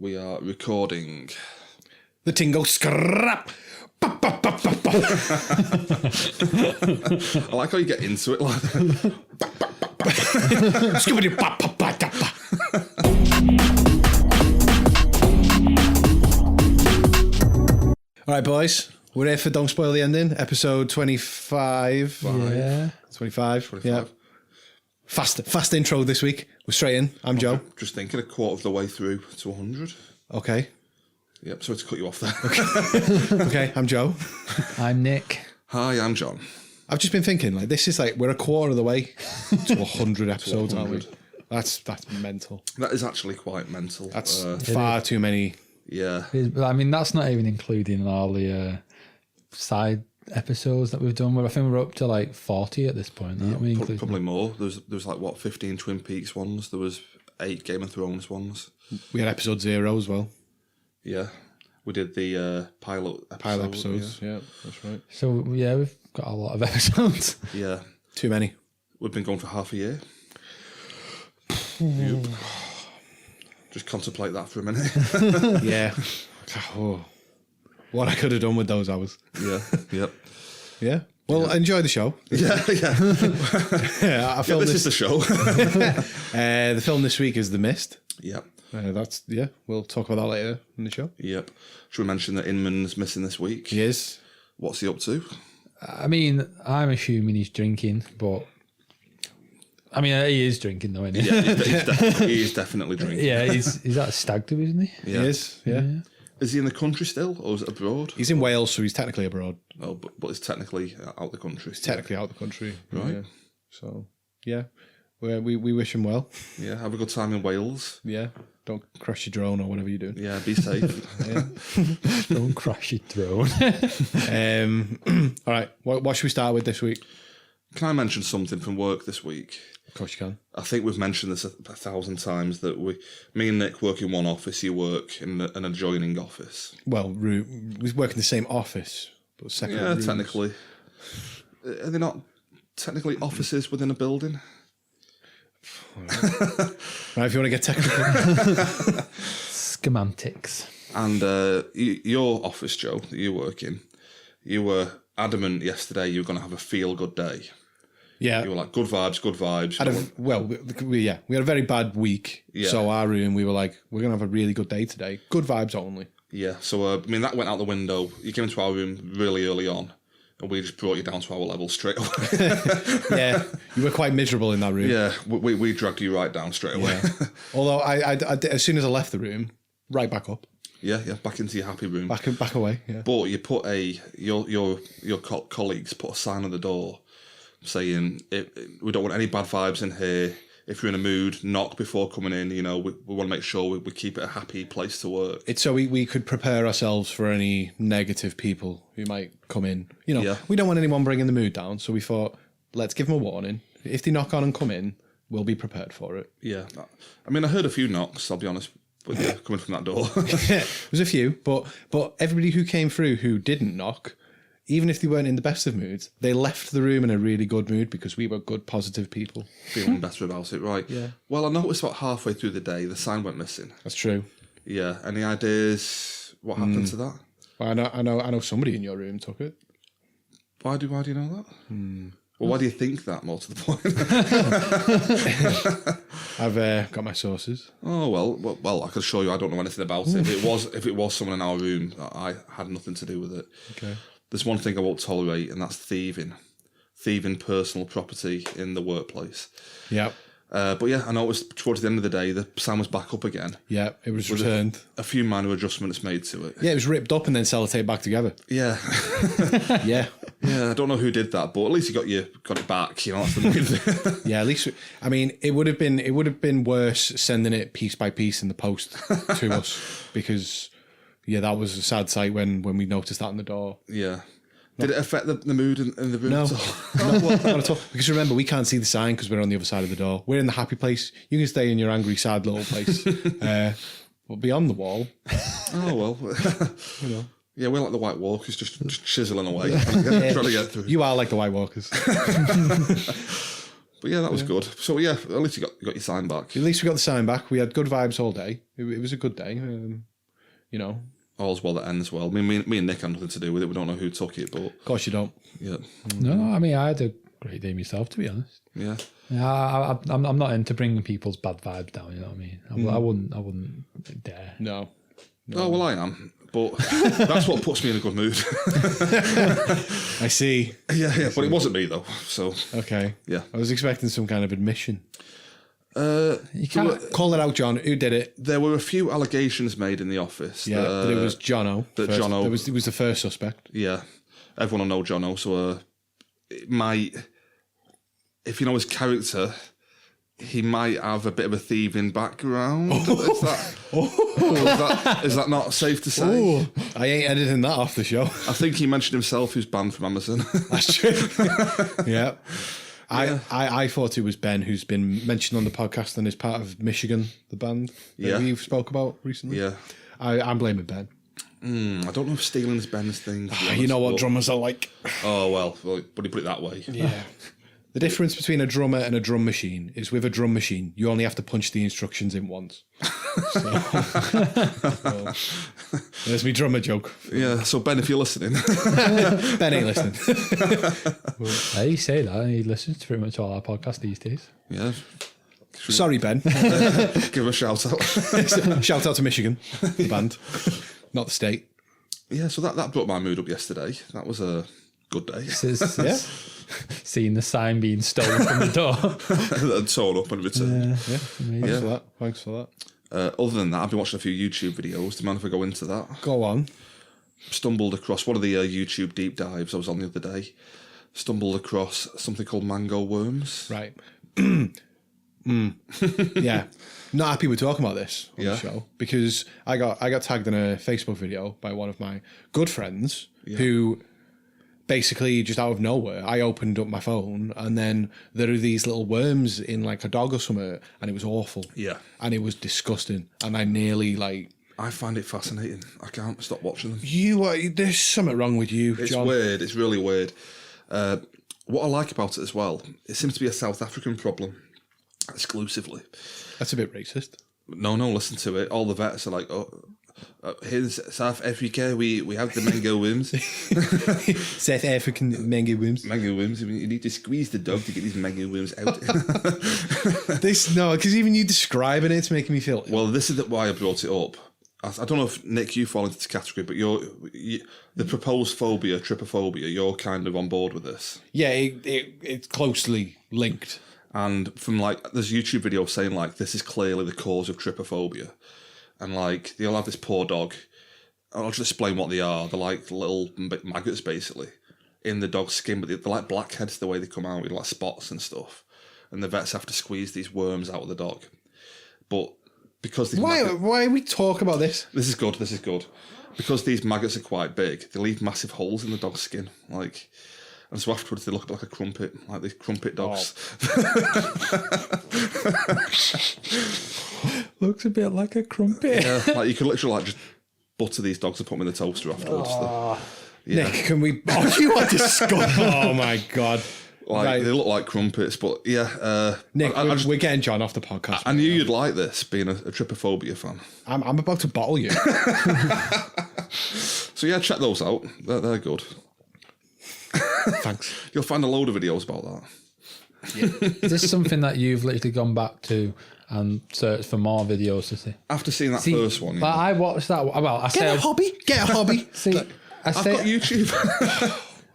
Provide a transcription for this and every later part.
We are recording. The tingle scrap. I like how you get into it like that. All right, boys. We're here for Don't Spoil the Ending, episode 25. Yeah. 25. Yeah. Fast intro this week. We're straight in. I'm Joe. Just thinking a quarter of the way through to 100. Okay. Yep, sorry to cut you off there. Okay, I'm Joe. I'm Nick. Hi, I'm John. I've just been thinking, like, this is like, we're a quarter of the way to 100 episodes, aren't we? That's mental. That is actually quite mental. That's far too many. Yeah. I mean, that's not even including all the side episodes that we've done. I think we're up to like 40 at this point, aren't we? Probably more. There's like, what, 15 Twin Peaks ones? There was 8 Game of Thrones ones. We had episode 0 as well. Yeah. We did the pilot episodes. Yeah, that's right. So, yeah, we've got a lot of episodes. Yeah. Too many. We've been going for half a year. Yep. Just contemplate that for a minute. Yeah. Oh, what I could have done with those hours. Yeah. Yep. Yeah. Well, enjoy the show. Yeah. Yeah. I filmed this is the show. The film this week is The Mist. Yep. We'll talk about that later in the show. Yep. Should we mention that Inman's missing this week? He is. What's he up to? I mean, I'm assuming he's drinking, but... I mean, he is drinking though, isn't he? Yeah, he is definitely drinking. Yeah, he's at a stag do, isn't he? Yeah. He is, yeah. Is he in the country still, or is it abroad? He's in Wales, so he's technically abroad. Oh, but it's technically out the country. He's technically out of the country. Right. Yeah. So, yeah. We wish him well. Yeah, have a good time in Wales. Yeah. Don't crash your drone or whatever you're doing. Yeah, be safe. Don't crash your throne. All right. What should we start with this week? Can I mention something from work this week? Of course you can. I think we've mentioned this 1,000 times that me and Nick work in one office. You work in an adjoining office. Well, we work in the same office, but separate rooms. Technically. Are they not technically offices within a building? Right, if you want to get technical. Schematics. And your office, Joe, that you work in, you were adamant yesterday you were going to have a feel-good day. Yeah. You were like, good vibes. We had a very bad week. Yeah. So our room, we were like, we're going to have a really good day today. Good vibes only. Yeah, so, that went out the window. You came into our room really early on, and we just brought you down to our level straight away. Yeah, you were quite miserable in that room. Yeah, we dragged you right down straight away. Yeah. Although, I as soon as I left the room, right back up. Yeah, back into your happy room. Back away, yeah. But you put your colleagues put a sign on the door saying, we don't want any bad vibes in here. If you're in a mood, knock before coming in. You know, we want to make sure we keep it a happy place to work. It's so we could prepare ourselves for any negative people who might come in. You know, We don't want anyone bringing the mood down. So we thought, let's give them a warning. If they knock on and come in, we'll be prepared for it. Yeah. I mean, I heard a few knocks, I'll be honest, but yeah, coming from that door. There was a few, but everybody who came through who didn't knock, even if they weren't in the best of moods, they left the room in a really good mood because we were good, positive people. Feeling better about it, right? Yeah. Well, I noticed about halfway through the day, the sign went missing. That's true. Yeah. Any ideas what happened to that? Well, I know somebody in your room took it. Why do you know that? Well, why do you think that, more to the point? I've got my sources. Oh, well, I can assure you I don't know anything about it. If it was someone in our room, I had nothing to do with it. Okay. There's one thing I won't tolerate, and that's thieving. Thieving personal property in the workplace. Yeah. But yeah, I noticed towards the end of the day, the sign was back up again. Yeah, it was returned. A few minor adjustments made to it. Yeah, it was ripped up and then sellotaped back together. Yeah. Yeah. Yeah, I don't know who did that, but at least you got it back. You know, that's the main thing. Yeah, at least it would have been worse sending it piece by piece in the post to us because that was a sad sight when we noticed that on the door. Yeah. Did it affect the mood in the room No. at all? Not at all. Because remember, we can't see the sign because we're on the other side of the door. We're in the happy place. You can stay in your angry, sad little place. But beyond the wall. Oh, well. You know. Yeah, we're like the White Walkers, just chiseling away, trying to get through. You are like the White Walkers. But yeah, that was good. So yeah, at least you got your sign back. At least we got the sign back. We had good vibes all day. It was a good day. You know. All's well that ends well. I mean, me and Nick had nothing to do with it. We don't know who took it, but Of course you don't. yeah. No, I mean, I had a great day myself, to be honest. Yeah. Yeah, I'm not into bringing people's bad vibes down. You know what I mean? I wouldn't dare. No. Oh well, I am. But that's what puts me in a good mood. I see. Yeah. But it wasn't me though. So Okay. yeah. I was expecting some kind of admission. You can't. Call it out, John. Who did it? There were a few allegations made in the office. Yeah, that it was Jono. that first. Jono- It was the first suspect. Yeah, everyone will know Jono. So it might, if you know his character, he might have a bit of a thieving background. Is that not safe to say? Ooh, I ain't editing that off the show. I think he mentioned himself who's banned from Amazon. That's true. Yeah. I thought it was Ben, who's been mentioned on the podcast and is part of Michigan, the band that we spoke about recently. Yeah. I'm blaming Ben. I don't know if stealing's Ben's thing. to be honest, You know what but- drummers are like. Oh, well, but he put it that way. Yeah. The difference between a drummer and a drum machine is with a drum machine, you only have to punch the instructions in once. So, there's me drummer joke. Yeah, so Ben, if you're listening. Ben ain't listening. Hey, say that. He listens to pretty much all our podcasts these days. Yeah. Sorry, Ben. Give him a shout out. Shout out to Michigan, the band, not the state. Yeah, so that brought my mood up yesterday. That was a good day. Yeah. Seeing the sign being stolen from the door. And torn up and returned. Yeah. Thanks for that. Other than that, I've been watching a few YouTube videos. Do you mind if I go into that? Go on. Stumbled across one of the YouTube deep dives I was on the other day. Stumbled across something called mango worms. Right. Yeah. Not happy we're talking about this on the show because I got tagged in a Facebook video by one of my good friends who basically just out of nowhere I opened up my phone and then there are these little worms in like a dog or something and it was awful. Yeah. And it was disgusting and I nearly like I find it fascinating. I can't stop watching them. There's something wrong with you, It's John. weird. It's really weird. What I like about it as well, it seems to be a South African problem exclusively. That's a bit racist. No, listen to it. All the vets are like, here in South Africa, we have the mango worms. South African mango worms. Mango worms. I mean, you need to squeeze the dog to get these mango worms out. Because even you describing it's making me feel ill. Well, this is why I brought it up. I don't know if, Nick, you fall into this category, but the proposed phobia, trypophobia, you're kind of on board with this. Yeah, it's closely linked. And from there's YouTube videos saying this is clearly the cause of trypophobia. And they'll have this poor dog. I'll just explain what they are. They're like little maggots basically in the dog's skin, but they're like blackheads the way they come out with like spots and stuff. And the vets have to squeeze these worms out of the dog. But because these Why are we talking about this? This is good. Because these maggots are quite big, they leave massive holes in the dog's skin. And so afterwards they look like a crumpet, like these crumpet dogs. Looks a bit like a crumpet. Yeah, you could literally just butter these dogs and put them in the toaster afterwards. Nick, can we... Oh, you are disgusting. Oh, my God. They look like crumpets, but yeah. Nick, we're getting John off the podcast. I knew you'd like this, being a trypophobia fan. I'm about to bottle you. So yeah, check those out. They're good. Thanks. You'll find a load of videos about that. Is this something that you've literally gone back to and searched for more videos to see? After seeing that first one. But I watched that. Well, I Get a hobby. See, I've got YouTube.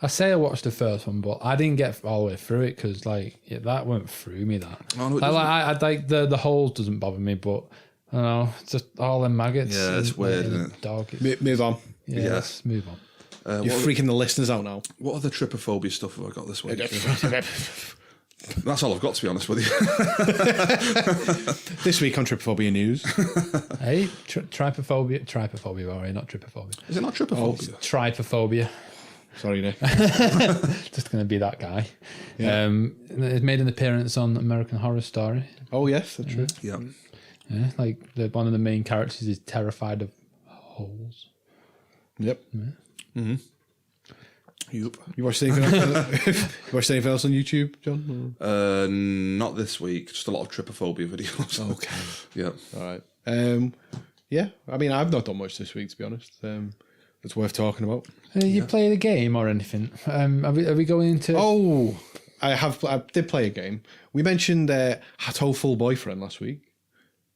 I say I watched the first one, but I didn't get all the way through it because that went through me. That Oh, no, it I like the holes doesn't bother me, but I don't know, it's just all them maggots. Yeah, it's weird, isn't it? Dog. Move on. Yeah, let's move on. You're freaking the listeners out now. What other trypophobia stuff have I got this week? That's all I've got, to be honest with you. This week on Trypophobia News. Hey, trypophobia, alright, not trypophobia. Is it not trypophobia? Trypophobia. Sorry, Nick. Just going to be that guy. Yeah. It made an appearance on American Horror Story. Oh, yes, that's true. Yeah. Yeah, one of the main characters is terrified of holes. Yep. Mm-hmm. Yep. You watched anything else? You watched anything else on YouTube, John? Not this week. Just a lot of trypophobia videos. Okay. Yeah. All right. Yeah. I mean, I've not done much this week, to be honest. It's worth talking about. You play the game or anything? Are we going into? Oh, I did play a game. We mentioned Hatoful Boyfriend last week.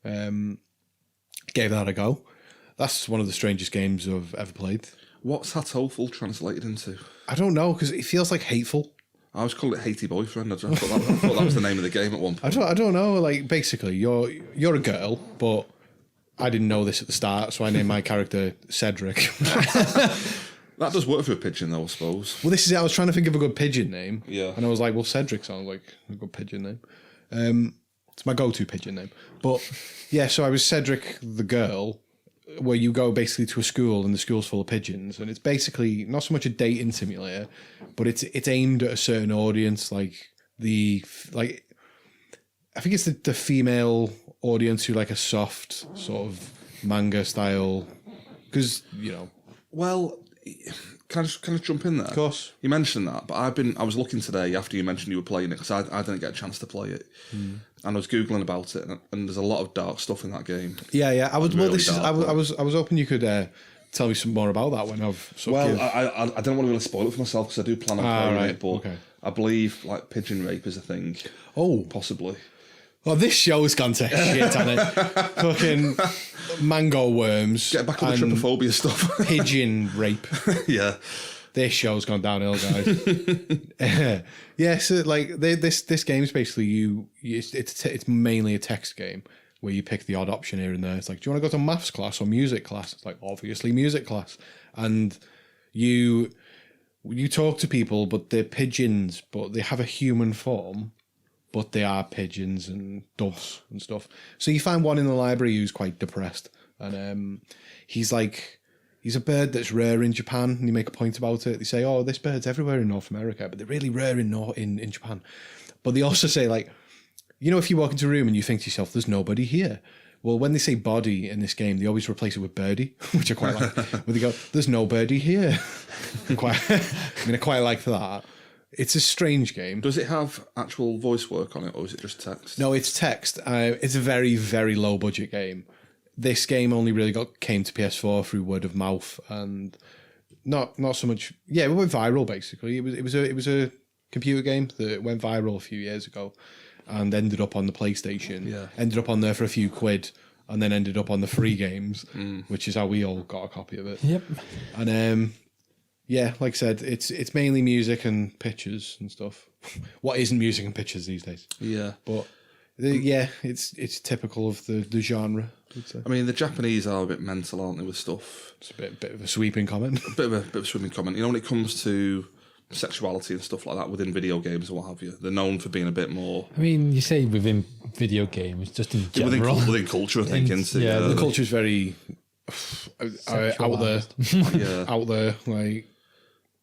Gave that a go. That's one of the strangest games I've ever played. What's Hatoful translated into? I don't know, because it feels like hateful. I was calling it Hatey Boyfriend. I thought that was the name of the game at one point. I don't know. Like, basically, you're a girl, but I didn't know this at the start, so I named my character Cedric. That does work for a pigeon, though, I suppose. Well, this is it. I was trying to think of a good pigeon name. Yeah. And I was like, well, Cedric sounds like a good pigeon name. It's my go-to pigeon name. But, yeah, so I was Cedric the girl, where you go basically to a school and the school's full of pigeons. And it's basically not so much a dating simulator, but it's aimed at a certain audience, I think it's the female audience who like a soft sort of manga style, because, you know. Well, can I just jump in there? Of course. You mentioned that, but I was looking today after you mentioned you were playing it, because I didn't get a chance to play it. And I was Googling about it, and there's a lot of dark stuff in that game. Yeah. I was hoping you could tell me some more about that when I've I don't want to really spoil it for myself, because I do plan on playing it, but okay. I believe like pigeon rape is a thing. Oh, Possibly. well, this show's gone to shit, hasn't it? Fucking mango worms. Get back on the trypophobia stuff. Pigeon rape. Yeah. This show's gone downhill, guys. Yeah, so like this game's basically it's mainly a text game where you pick the odd option here and there. It's like, do you want to go to maths class or music class? It's like, obviously music class. And you talk to people, but they're pigeons, but they have a human form, but they are pigeons and doves and stuff. So you find one in the library who's quite depressed, and he's a bird that's rare in Japan, and you make a point about it. They say, oh, this bird's everywhere in North America, but they're really rare in Japan. But they also say, like, you know, if you walk into a room and you think to yourself, there's nobody here. Well, when they say body in this game, they always replace it with birdie, which I quite like. Where they go, there's no birdie here. I quite like that. It's a strange game. Does it have actual voice work on it, or is it just text? No, it's text. It's a very, very low budget game. This game only really came to PS4 through word of mouth, and not so much. Yeah, it went viral basically. It was a computer game that went viral a few years ago, and ended up on the PlayStation. Yeah. Ended up on there for a few quid, and then ended up on the free games, which is how we all got a copy of it. Yep. And yeah, like I said, it's mainly music and pictures and stuff. What isn't music and pictures these days? Yeah. But yeah, it's typical of the genre. I mean, the Japanese are a bit mental, aren't they, with stuff? It's a bit of a sweeping comment. A bit of a swimming comment. You know, when it comes to sexuality and stuff like that within video games and what have you, they're known for being a bit more. I mean, you say within video games, just in general. Within culture, I think. Yeah, the culture's very out there. Yeah. Out there, like.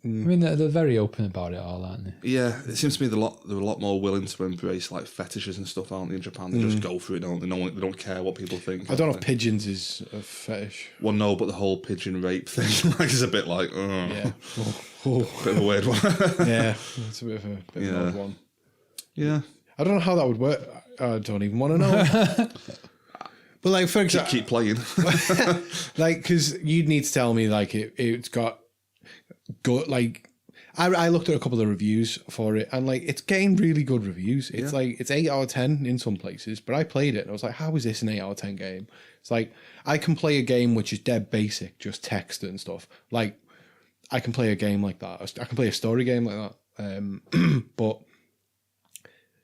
I mean, they're very open about it all, aren't they? Yeah, it seems to me they're a lot more willing to embrace like fetishes and stuff, aren't they? In Japan, they just go for it, don't they? They don't care what people think. I don't know if pigeons is a fetish. Well, no, but the whole pigeon rape thing is a bit like, yeah, bit of a weird one. Yeah, it's a bit of an odd one. Yeah, I don't know how that would work. I don't even want to know. But like, for example, keep playing. like, because you'd need to tell me like it's got good, like I looked at a couple of reviews for it, and like it's getting really good reviews. It's like it's 8 out of 10 in some places, but I played it and I was like, how is this an 8 out of 10 game? It's like I can play a game which is dead basic, just text and stuff. Like I can play a game like that. I can play a story game like that. But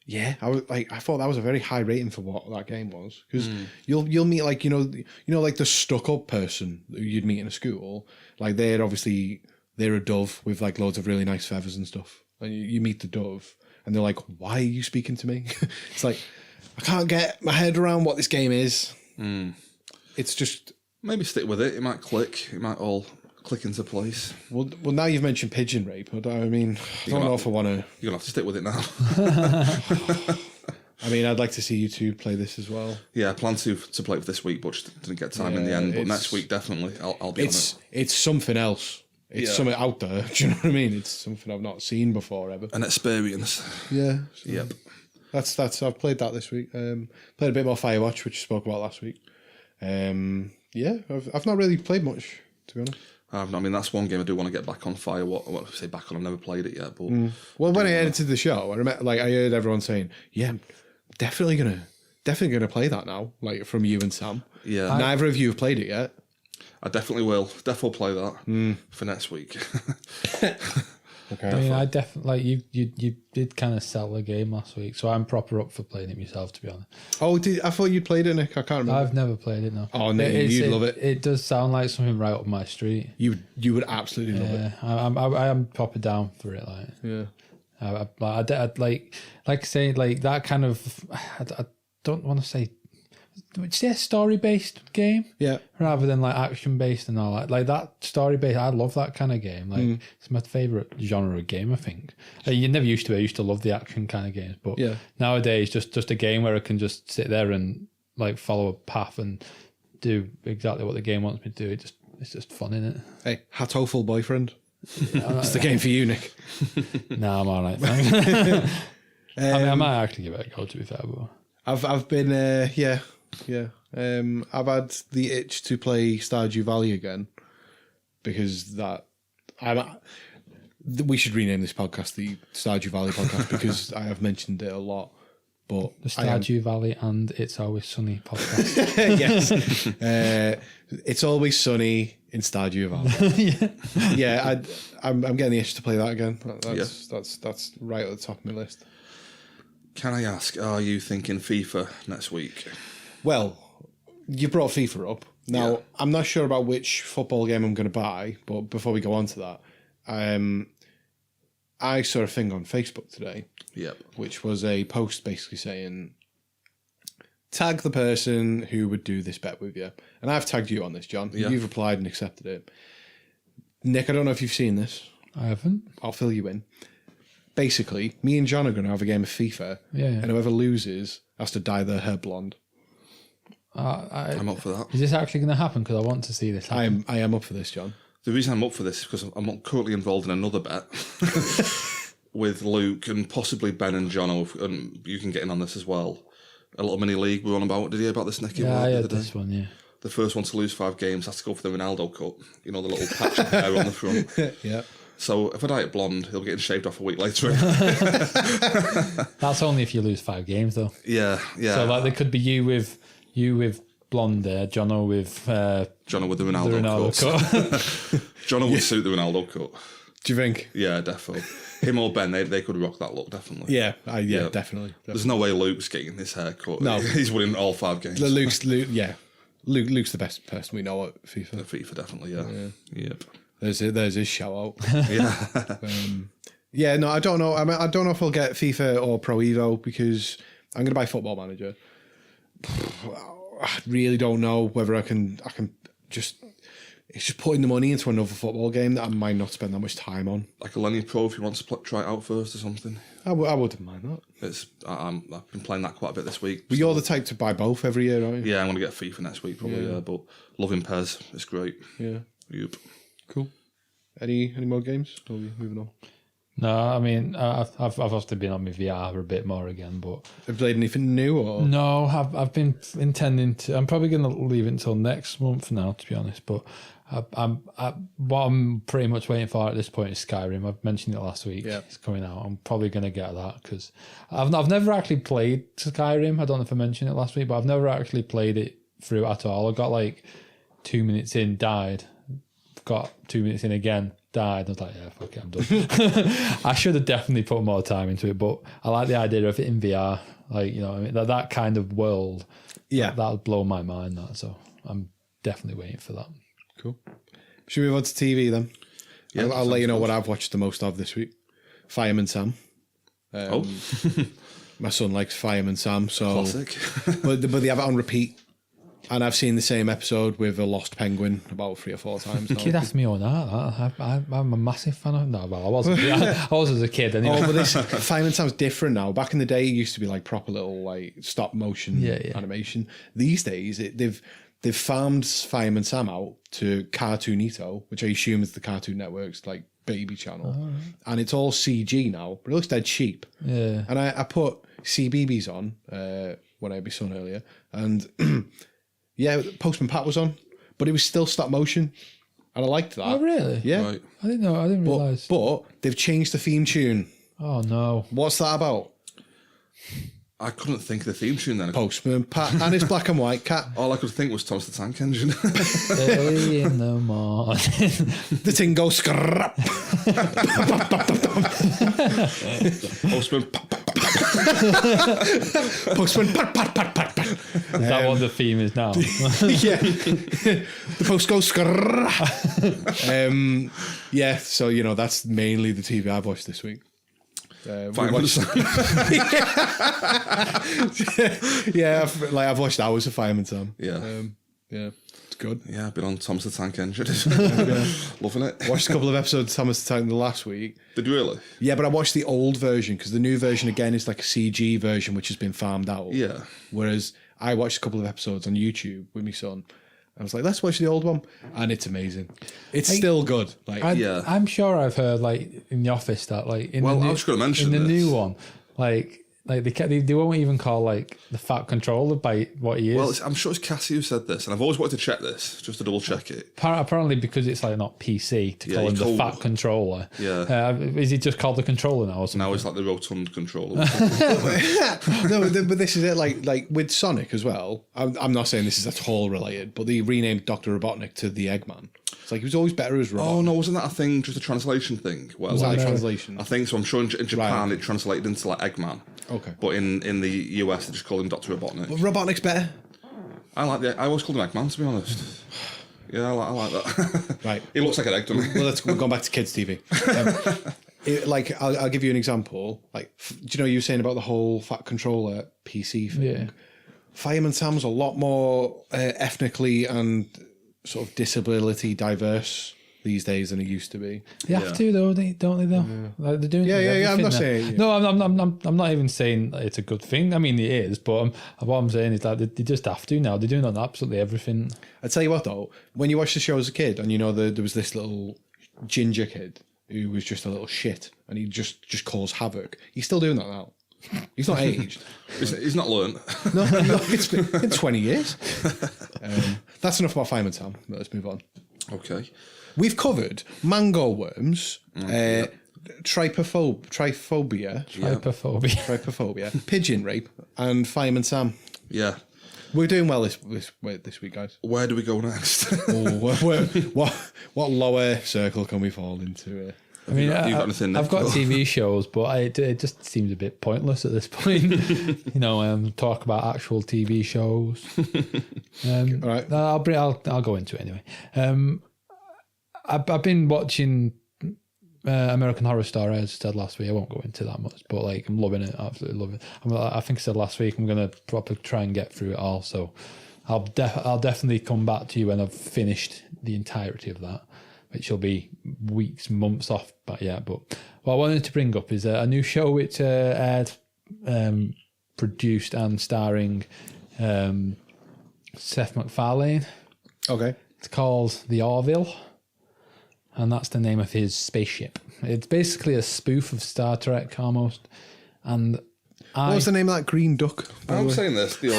yeah, I thought that was a very high rating for what that game was, because you'll meet like you know like the stuck up person that you'd meet in a school. Like they're a dove with like loads of really nice feathers and stuff, and you meet the dove and they're like, why are you speaking to me? It's like, I can't get my head around what this game is. It's just, maybe stick with it. It might click. It might all click into place. Well, now you've mentioned pigeon rape. I don't know if I want to. You're gonna have to stick with it now. I mean, I'd like to see you two play this as well. Yeah, I plan to play it for this week, but just didn't get time in the end. But next week, definitely, I'll be on it. It's something else. It's something out there. Do you know what I mean? It's something I've not seen before ever. An experience. Yeah. So Yep. That's. I've played that this week. Played a bit more Firewatch, which I spoke about last week. Yeah, I've not really played much, to be honest. I mean, that's one game I do want to get back on. Fire. What I say back on? I've never played it yet, but Well, when I edited the show, I remember, I heard everyone saying, "Yeah, I'm definitely gonna play that now." Like from you and Sam. Yeah. Neither of you have played it yet. I definitely will. Definitely play that for next week. Okay. I mean, I definitely you did kind of sell the game last week, so I'm proper up for playing it myself, to be honest. Oh, I thought you'd played it, Nick. I can't remember. I've never played it, no. Oh, no, you'd love it. It does sound like something right up my street. You would absolutely love it. Yeah, I am proper down for it. Like, Yeah. I'd like I say, like that kind of. I don't want to say. Would you say a story-based game? Yeah. Rather than like action-based and all that. Like that story-based, I love that kind of game. Like it's my favourite genre of game, I think. You never used to. I used to love the action kind of games, but nowadays, just a game where I can just sit there and like follow a path and do exactly what the game wants me to do. It's just fun, isn't it? Hey, Hatoful Boyfriend. It's the game for you, Nick. Nah, I'm alright, thanks. I might actually give it a go, to be fair, but I've been I've had the itch to play Stardew Valley again because we should rename this podcast the Stardew Valley podcast because I have mentioned it a lot. But the Stardew Valley and It's Always Sunny podcast. Yes, It's Always Sunny in Stardew Valley. Yeah, I'm getting the itch to play that again. That's right at the top of my list. Can I ask, are you thinking FIFA next week? Well, you brought FIFA up. Now, I'm not sure about which football game I'm going to buy, but before we go on to that, I saw a thing on Facebook today, which was a post basically saying, tag the person who would do this bet with you. And I've tagged you on this, John. Yeah. You've replied and accepted it. Nick, I don't know if you've seen this. I haven't. I'll fill you in. Basically, me and John are going to have a game of FIFA, and whoever loses has to dye their hair blonde. I'm up for that. Is this actually going to happen? Because I want to see this happen. I am up for this, John. The reason I'm up for this is because I'm currently involved in another bet with Luke and possibly Ben and John, and you can get in on this as well. A little mini league we're on about. Did you hear about this, Nicky? Yeah, I heard this one, yeah. The first one to lose 5 games has to go for the Ronaldo cut. You know, the little patch of hair on the front. Yeah. So if I dye it blonde, he'll be getting shaved off a week later. That's only if you lose 5 games, though. Yeah. So like, there could be you with blonde hair, Jono with the Ronaldo cut. Jono would suit the Ronaldo cut. Do you think? Yeah, definitely. Him or Ben, they could rock that look, definitely. Yeah, definitely. There's no way Luke's getting this haircut. No. He's winning all 5 games. Luke's the best person we know at FIFA. At FIFA, definitely, yeah. Yep. There's his shout out. Yeah. No, I don't know. I mean, I don't know if I'll get FIFA or Pro Evo because I'm going to buy Football Manager. I really don't know whether I can just. It's just putting the money into another football game that I might not spend that much time on. Like a Lenny Pro if you want to try it out first or something. I wouldn't mind that. I've been playing that quite a bit this week. But you're the type to buy both every year, aren't you? Yeah, I'm going to get FIFA next week probably, but loving Pez, it's great. Yeah. Yep. Cool. Any more games? Or are we moving on? No, I mean, I've obviously been on my VR a bit more again, but... Have you played anything new? Or No, I've been intending to... I'm probably going to leave it until next month now, to be honest, but what I'm pretty much waiting for at this point is Skyrim. I've mentioned it last week. Yeah. It's coming out. I'm probably going to get that because I've never actually played Skyrim. I don't know if I mentioned it last week, but I've never actually played it through at all. I got like 2 minutes in, died. Got 2 minutes in again, died. I was like, yeah, fuck it, I'm done. I should have definitely put more time into it, but I like the idea of it in VR. Like, you know, I mean, that kind of world. Yeah. That would blow my mind, that. So I'm definitely waiting for that. Cool. Should we move on to TV then? Yeah, I'll let you know what I've watched the most of this week. Fireman Sam. My son likes Fireman Sam, so Classic. but they have it on repeat. And I've seen the same episode with a lost penguin about 3 or 4 times. The kid asked me on that. I'm a massive fan of. No, well, I wasn't. I was as a kid anyway. Oh, but this Fireman Sam's different now. Back in the day, it used to be like proper little like stop motion animation. These days, they've farmed Fireman Sam out to Cartoonito, which I assume is the Cartoon Network's like baby channel, and it's all CG now, but it looks dead cheap. Yeah. And I put CBeebies on when I had my son earlier, and yeah, Postman Pat was on, but it was still stop motion, and I liked that. Oh, really? Yeah. Right. I didn't know. I didn't realise. But they've changed the theme tune. Oh, no. What's that about? I couldn't think of the theme tune then. Postman Pat and his black and white cat. All I could think was Thomas the Tank Engine. Early in the morning. The thing goes scrap. Postman. Postman pat pat pat pat pat. Is that what the theme is now? Yeah. The post goes scrap. Yeah, so you know that's mainly the TV I've watched this week. Fireman Sam. Yeah, I've watched hours of Fireman Sam. Yeah. Yeah, it's good. Yeah, I've been on Thomas the Tank Engine. Loving it. Watched a couple of episodes of Thomas the Tank the last week. Did you really? Yeah, but I watched the old version because the new version again is like a CG version which has been farmed out. Yeah. Whereas I watched a couple of episodes on YouTube with my son. I was like, let's watch the old one, and it's amazing. It's still good. Like, I'm sure I've heard like in the office that like in Well, the I new, was gonna mention in the this. new one, like they won't even call like the fat controller by what he is. Well, I'm sure it's Cassie who said this, and I've always wanted to check this, just to double check it. Apparently, because it's like not PC to call him the fat controller. Yeah. Is he just called the controller now or something? Now it's like the rotund controller. no, but this is it. Like with Sonic as well. I'm not saying this is at all related, but they renamed Dr. Robotnik to the Eggman. It's like he was always better as Robotnik. Oh no, wasn't that a thing? Just a translation thing? Well, Was that a translation? I think so. I'm sure in Japan it translated into like Eggman. Okay. But in the US, they just call him Dr. Robotnik. But Robotnik's better. I always called him Eggman, to be honest. Yeah, I like that. Right. He looks like an egg, doesn't he? Well, we're going back to kids' TV. I'll give you an example. Like, do you know you were saying about the whole fat controller PC thing? Yeah. Fireman Sam's a lot more ethnically and sort of disability diverse these days than it used to be. They have to though, don't they? Though, like they're doing. Yeah. I'm everything not now. saying. No, I'm not even saying that it's a good thing. I mean, it is, but what I'm saying is that they just have to now. They're doing on absolutely everything. I tell you what, though, when you watch the show as a kid, and you know there was this little ginger kid who was just a little shit, and he just caused havoc. He's still doing that now. He's not aged. He's not learned. No, it's been 20 years. That's enough about Fireman Sam. Let's move on. Okay. We've covered mango worms, trypophobia, pigeon rape, and Fireman Sam. Yeah. We're doing well this week, guys. Where do we go next? What lower circle can we fall into? I mean, you got anything I've got TV shows, but it just seems a bit pointless at this point. Talk about actual TV shows. All right. I'll go into it anyway. I've been watching American Horror Story, as I said last week. I won't go into that much, but like I'm loving it, absolutely loving it. I think I said last week I'm gonna probably try and get through it all. So I'll definitely come back to you when I've finished the entirety of that, which will be weeks, months off. But what I wanted to bring up is a new show which aired, produced and starring Seth MacFarlane. Okay. It's called The Orville, and that's the name of his spaceship. It's basically a spoof of Star Trek almost. And what was the name of that green duck? I'm saying this, the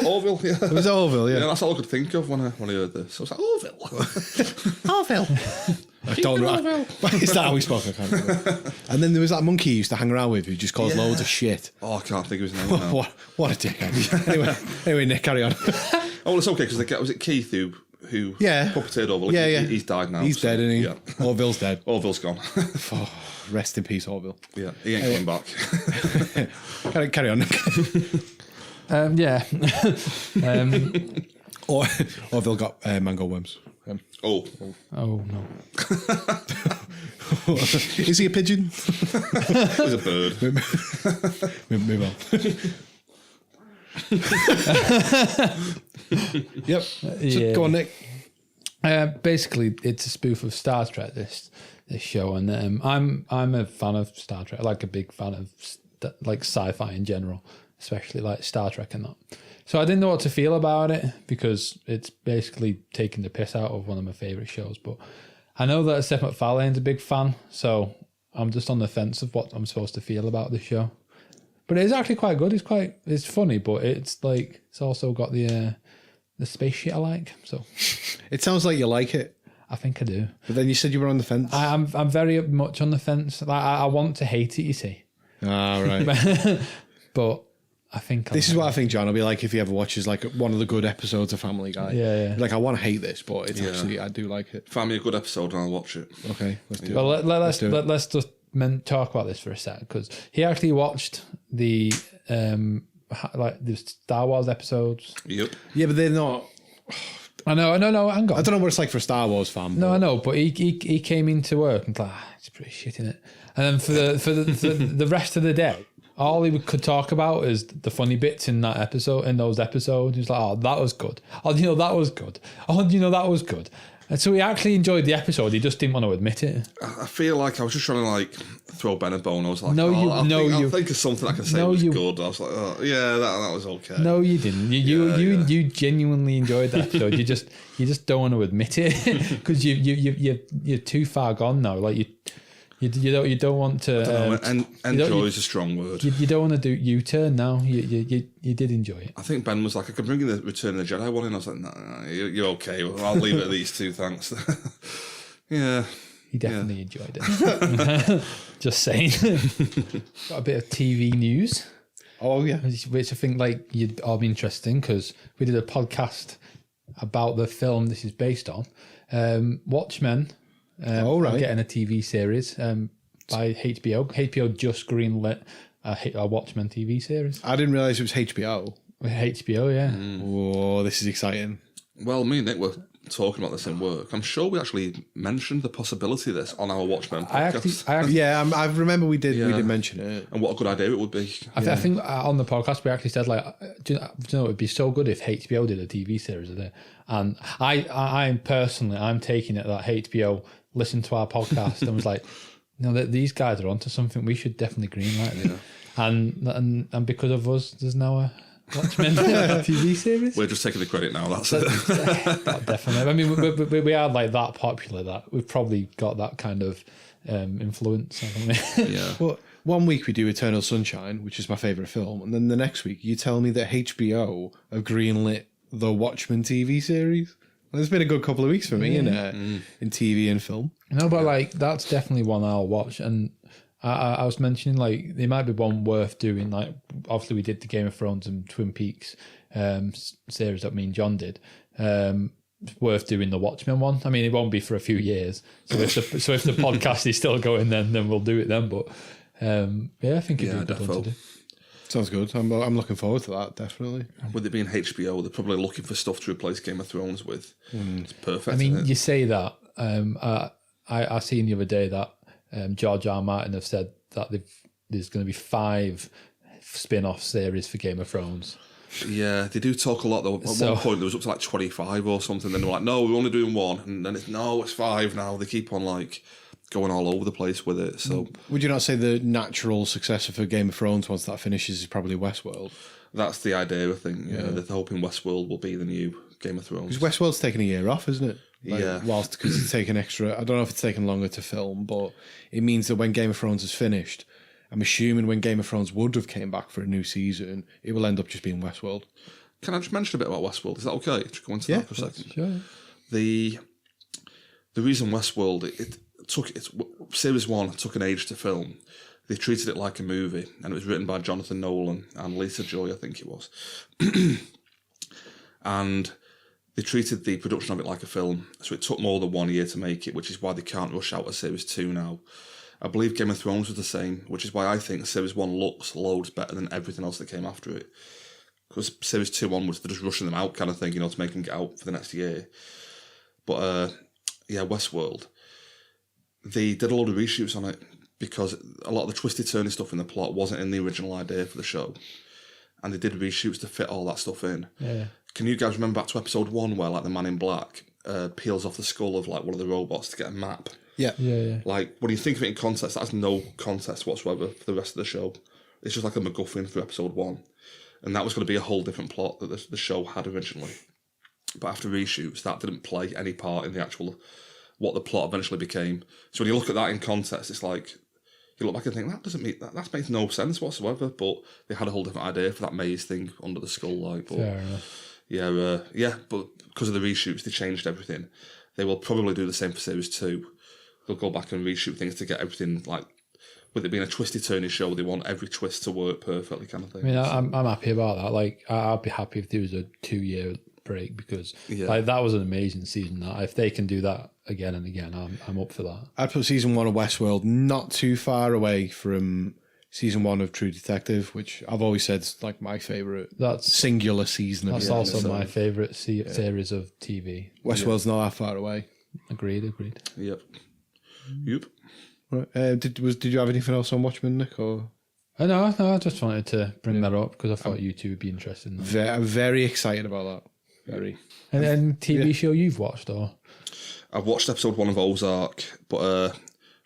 Orville. Yeah. It was Orville, yeah. Yeah, that's all I could think of when I heard this. I was like, Orville. Orville. I don't know. Is that how we spoke? I can't remember. And then there was that monkey he used to hang around with who just caused loads of shit. Oh, I can't think of his name now. What a dickhead. anyway, Nick, carry on. Oh, well, it's okay, because was it Keith who puppeteered Orville? Yeah. He's died now. He's dead, isn't he? Yeah. Orville's dead. Orville's gone. Rest in peace, Orville. Yeah, he ain't coming back. Carry on, Nick. Orville got mango worms. Oh no. Is he a pigeon? He's a bird. Move on. Yep. So, go on, Nick. Basically, it's a spoof of Star Trek. This show, and I'm a fan of Star Trek. Like a big fan of like sci-fi in general. especially like Star Trek and that. So I didn't know what to feel about it because it's basically taking the piss out of one of my favourite shows. But I know that Seth MacFarlane's a big fan, so I'm just on the fence of what I'm supposed to feel about the show. But it's actually quite good. It's funny, but it's like it's also got the space shit I like. So It sounds like you like it, I think I do. but then you said you were on the fence. I'm very much on the fence. Like, I want to hate it, you see. Ah, right. But I think This is what I think John will be like if he ever watches like one of the good episodes of Family Guy. Yeah. Like, I want to hate this, but it's actually, I do like it. Find me a good episode and I'll watch it. Okay, let's do it. Well, let's just talk about this for a sec, because he actually watched the the Star Wars episodes. Yep. Yeah, but they're not. I know. Hang on. I don't know what it's like for a Star Wars fan. No, I know, but he came into work and was like, it's pretty shit, isn't it? And then for the rest of the day, all he could talk about is the funny bits in those episodes. He's like, oh, that was good. Oh, that was good. Oh, that was good. And so he actually enjoyed the episode. He just didn't want to admit it. I feel like I was just trying to like throw Ben a bone. I was like, I'll think of something I can say was good. I was like, oh yeah, that was okay. No, you didn't. You genuinely enjoyed that episode. You just don't want to admit it because you're too far gone now. Like you don't want to. Enjoy is a strong word. You don't want to do U-turn now. You did enjoy it. I think Ben was like, I could bring in the Return of the Jedi one, and I was like, no, you're okay. I'll leave it at these two, thanks. Yeah. He definitely enjoyed it. Just saying. Got a bit of TV news. Oh, yeah. Which I think like you'd all be interesting because we did a podcast about the film this is based on. Watchmen. Right. Getting a TV series by HBO. HBO just greenlit a Watchmen TV series. I didn't realise it was HBO. HBO, yeah. Oh, this is exciting. Well, me and Nick were talking about this in work. I'm sure we actually mentioned the possibility of this on our Watchmen podcast. I remember we did mention it. And what a good idea it would be. I think on the podcast we actually said like, do you know, it'd be so good if HBO did a TV series of it. And I'm taking it that HBO listened to our podcast and was like, that these guys are onto something. We should definitely greenlight it. And because of us, there's now a Watchmen TV series. We're just taking the credit now. That's it. Definitely. I mean, we are like that popular that we've probably got that kind of influence, haven't we? Yeah. Well, one week we do Eternal Sunshine, which is my favourite film, and then the next week you tell me that HBO have greenlit the Watchmen TV series. Well, it's been a good couple of weeks for me in TV and film. No, but like that's definitely one I'll watch. And I was mentioning like there might be one worth doing. Like obviously we did the Game of Thrones and Twin Peaks series that me and John did. Worth doing the Watchmen one. I mean, it won't be for a few years. So if the podcast is still going, then we'll do it then. But I think it'd be a good one to do. Sounds good. I'm looking forward to that, definitely. With it being HBO, they're probably looking for stuff to replace Game of Thrones with. It's perfect. I mean, you say that. I seen the other day that George R. R. Martin have said that there's going to be 5 spin-off series for Game of Thrones. Yeah, they do talk a lot though. At one point there was up to like 25 or something. Then they were like, no, we're only doing 1. And then it's 5 now. They keep on like going all over the place with it. So would you not say the natural successor for Game of Thrones once that finishes is probably Westworld? That's the idea, I think. Yeah, they're hoping Westworld will be the new Game of Thrones. Because Westworld's taking a year off, isn't it? Because it's taken extra. I don't know if it's taken longer to film, but it means that when Game of Thrones is finished, I'm assuming when Game of Thrones would have came back for a new season, it will end up just being Westworld. Can I just mention a bit about Westworld? Is that okay? To go into that for a second. Sure. The reason Westworld series 1 took an age to film. They treated it like a movie, and it was written by Jonathan Nolan and Lisa Joy, I think it was. And they treated the production of it like a film, so it took more than 1 year to make it, which is why they can't rush out a series 2 now. I believe Game of Thrones was the same, which is why I think series 1 looks loads better than everything else that came after it. Because series 2 onwards, they're just rushing them out kind of thing, to make them get out for the next year. But Westworld, they did a lot of reshoots on it because a lot of the twisty-turny stuff in the plot wasn't in the original idea for the show. And they did reshoots to fit all that stuff in. Yeah. Can you guys remember back to episode 1 where like the man in black peels off the skull of like one of the robots to get a map? Yeah. Yeah. Like, when you think of it in context, that has no context whatsoever for the rest of the show. It's just like a MacGuffin for episode 1. And that was going to be a whole different plot that the show had originally. But after reshoots, that didn't play any part in the actual, what the plot eventually became. So when you look at that in context, it's like, you look back and think, that makes no sense whatsoever. But they had a whole different idea for that maze thing under the skull. But, Fair enough. Yeah, but because of the reshoots, they changed everything. They will probably do the same for series 2. They'll go back and reshoot things to get everything, like, with it being a twisty-turny show, they want every twist to work perfectly, kind of thing. I mean, I'm happy about that. Like, I'd be happy if there was a 2-year break, because like that was an amazing season. That if they can do that again and again, I'm up for that. I'd put season 1 of Westworld not too far away from season 1 of True Detective, which I've always said is like my favourite. That's singular season. That's also my favourite series of TV. Westworld's not that far away. Agreed. Yep. Right. Did you have anything else on Watchmen, Nick? Or No, I just wanted to bring that up because I thought you two would be interested in that. I'm very excited about that. Very. And then TV show you've watched, or? I've watched episode 1 of Ozark, but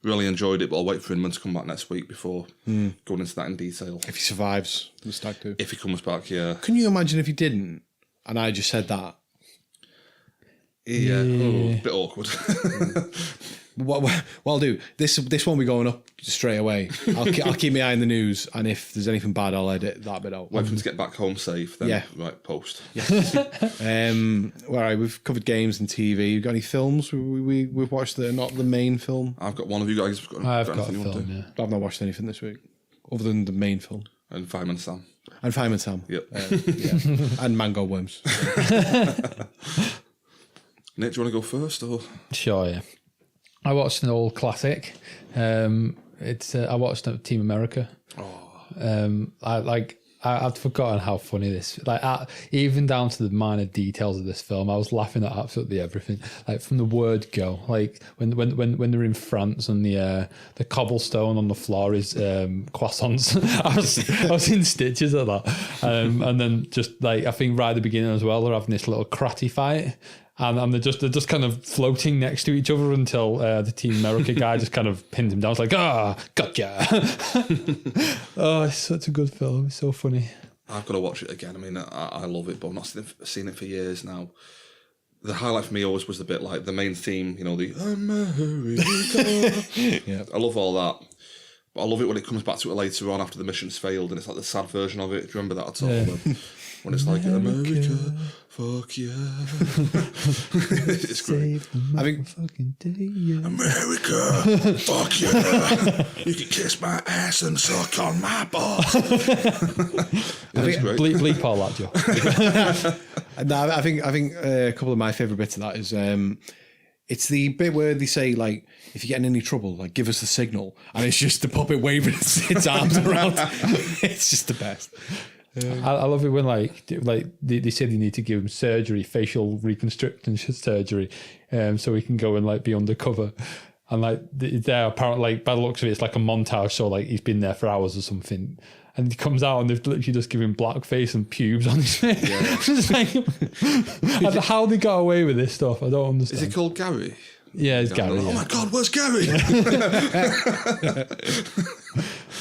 really enjoyed it, but I'll wait for Inman to come back next week before going into that in detail. If he survives the stag do. If he comes back, yeah. Can you imagine if he didn't, and I just said that? Yeah. Oh, bit awkward. What I'll do, this won't be going up straight away. I'll keep my eye on the news, and if there's anything bad, I'll edit that bit out. Wait for him to get back home safe, then right, post. All right, we've covered games and TV. You got any films we've watched that are not the main film? I've got one of you guys. I've got a film, yeah. I've not watched anything this week, other than the main film. And Fireman Sam. And Fireman Sam. Yep. And Mango Worms. Nick, do you want to go first? Or? Sure, yeah. I watched an old classic. I watched Team America. I'd forgotten how funny this. Even down to the minor details of this film, I was laughing at absolutely everything. Like from the word go, like when they're in France and the cobblestone on the floor is croissants. I was in stitches at that. And then just like I think right at the beginning as well, they're having this little karate fight. And they're just kind of floating next to each other until the Team America guy just kind of pins him down. It's like, gotcha. Oh, it's such a good film. It's so funny. I've got to watch it again. I mean, I love it, but I've not seen it for years now. The highlight for me always was the bit like the main theme, the America. Yeah. I love all that. But I love it when it comes back to it later on after the mission's failed and it's like the sad version of it. Do you remember that at all? Yeah. When it's like, America, fuck yeah. It's great. I think Fucking day, yeah. America, fuck yeah. You can kiss my ass and suck on my balls. It's great. Bleep all that, Joe. No, I think a couple of my favourite bits of that is it's the bit where they say, like, if you get in any trouble, like, give us the signal. And it's just the puppet waving its arms around. It's just the best. I love it when they say they need to give him surgery, facial reconstruction surgery, so he can go and be undercover. And they're apparently by the looks of it, it's like a montage. So he's been there for hours or something, and he comes out and they've literally just given him blackface and pubes on his face. Yeah. How they got away with this stuff, I don't understand. Is it called Gary? Yeah, it's Gary. Oh my God, where's Gary?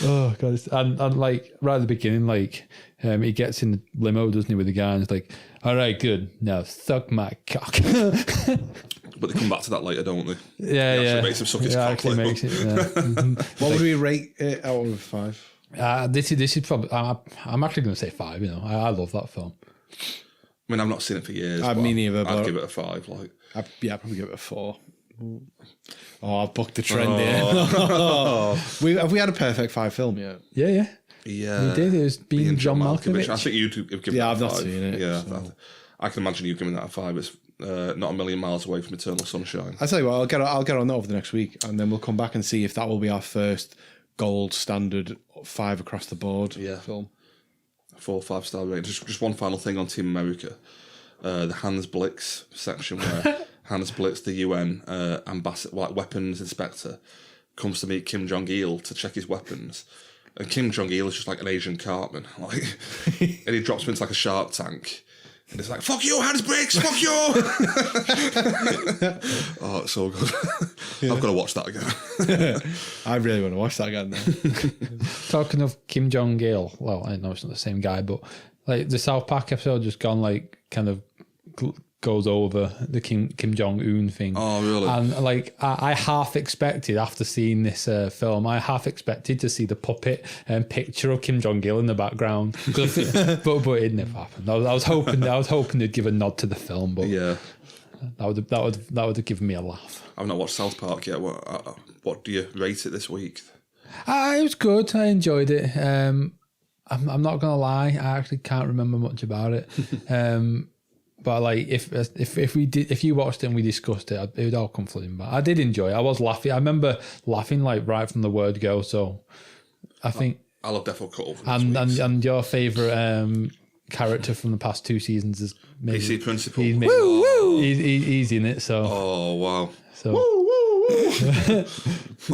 Oh God! And right at the beginning, he gets in the limo, doesn't he, with the guy, and it's like, all right, good, now suck my cock. But they come back to that later, don't they? Yeah, Makes him suck his cock. Actually makes it. Yeah. What would we rate it out of 5? This is probably. I'm actually going to say 5. I love that film. I mean, I've not seen it for years. Me neither. I'd give it a 5. I'd probably give it a 4. Oh, I've booked the trend here. Have we had a perfect 5 film yet? Yeah. Yeah. We did. It was being John Malkovich. I think you'd have given it a 5. I've not seen it. Yeah. So. I can imagine you giving that a 5. It's not a million miles away from Eternal Sunshine. I'll tell you what, I'll get on that over the next week, and then we'll come back and see if that will be our first gold standard 5 across the board film. 4 or 5-star rating. Just one final thing on Team America. The Hans Blix section where Hans Blix, the UN ambassador, weapons inspector, comes to meet Kim Jong-il to check his weapons. And Kim Jong-il is just like an Asian Cartman. And he drops him into a shark tank. And it's like, fuck you, hands brakes, fuck you. Oh, it's so good. I've got to watch that again. I really want to watch that again now. Talking of Kim Jong-il, well, I know it's not the same guy, but like the South Park episode just gone like kind of goes over the Kim Jong-un thing. Oh, really? And like I half expected after seeing this film, I half expected to see the puppet picture of Kim Jong-il in the background, but it never happened. I was hoping they'd give a nod to the film, but Yeah. that would have given me a laugh. I've not watched South Park yet. What do you rate it this week? It was good. I enjoyed it. I'm not gonna lie. I actually can't remember much about it. But like, if you watched it and we discussed it, it would all come flooding back. I did enjoy it. I was laughing. I remember laughing like right from the word go. So I think I'll have definitely cut over. And your favourite character from the past 2 seasons is maybe PC Principal. He's in it. So Oh wow. so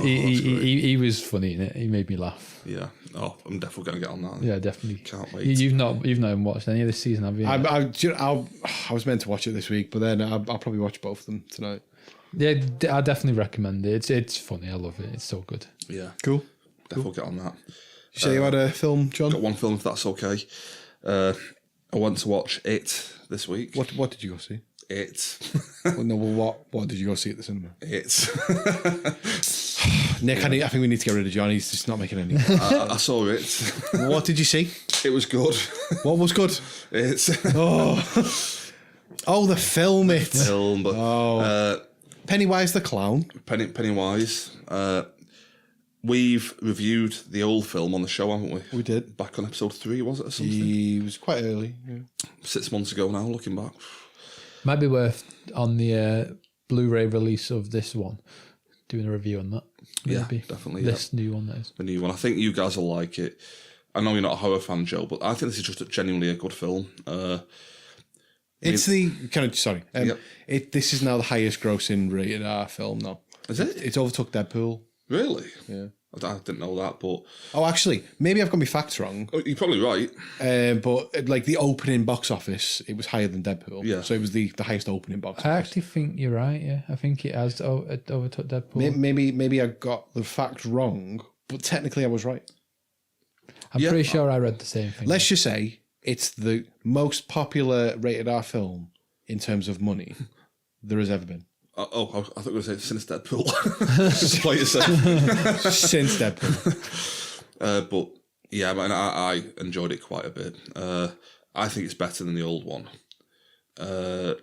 he was funny in it. He made me laugh. Yeah. Oh, I'm definitely going to get on that. Yeah, definitely. Can't wait. You've not even watched any of this season, have you? I was meant to watch it this week, but then I'll probably watch both of them tonight. Yeah, I definitely recommend it. It's funny. I love it. It's so good. Yeah. Cool. Definitely get on that. You say you had a film, John? Got one film, if that's okay. I went to watch It this week. What did you go see? It. What did you go see at the cinema? It. Nick, I think we need to get rid of John. He's just not making any. I saw it. What did you see? It was good. What was good? It's Oh, the film It. film, but Pennywise the Clown. Pennywise. We've reviewed the old film on the show, haven't we? We did. Back on episode 3, was it, or something? He was quite early. Yeah. 6 months ago now, looking back. Might be worth on the Blu-ray release of this one doing a review on that. Yeah, Maybe. definitely. This new one, that is. The new one. I think you guys will like it. I know you're not a horror fan, Joe, but I think this is just genuinely a good film. It's this is now the highest grossing rated R film now. Is it? It's overtook Deadpool. Really? Yeah. I didn't know that, but... Oh, actually, maybe I've got my facts wrong. Oh, you're probably right. But like the opening box office, it was higher than Deadpool. Yeah. So it was the highest opening box I office. actually think you're right, yeah. I think it has overtook Deadpool. Maybe I got the fact wrong, but technically I was right. I'm pretty sure I read the same thing. Let's just say it's the most popular rated R film in terms of money there has ever been. I thought you were going to say since Deadpool. Just play yourself. Since Deadpool. But yeah, man, I enjoyed it quite a bit. I think it's better than the old one. I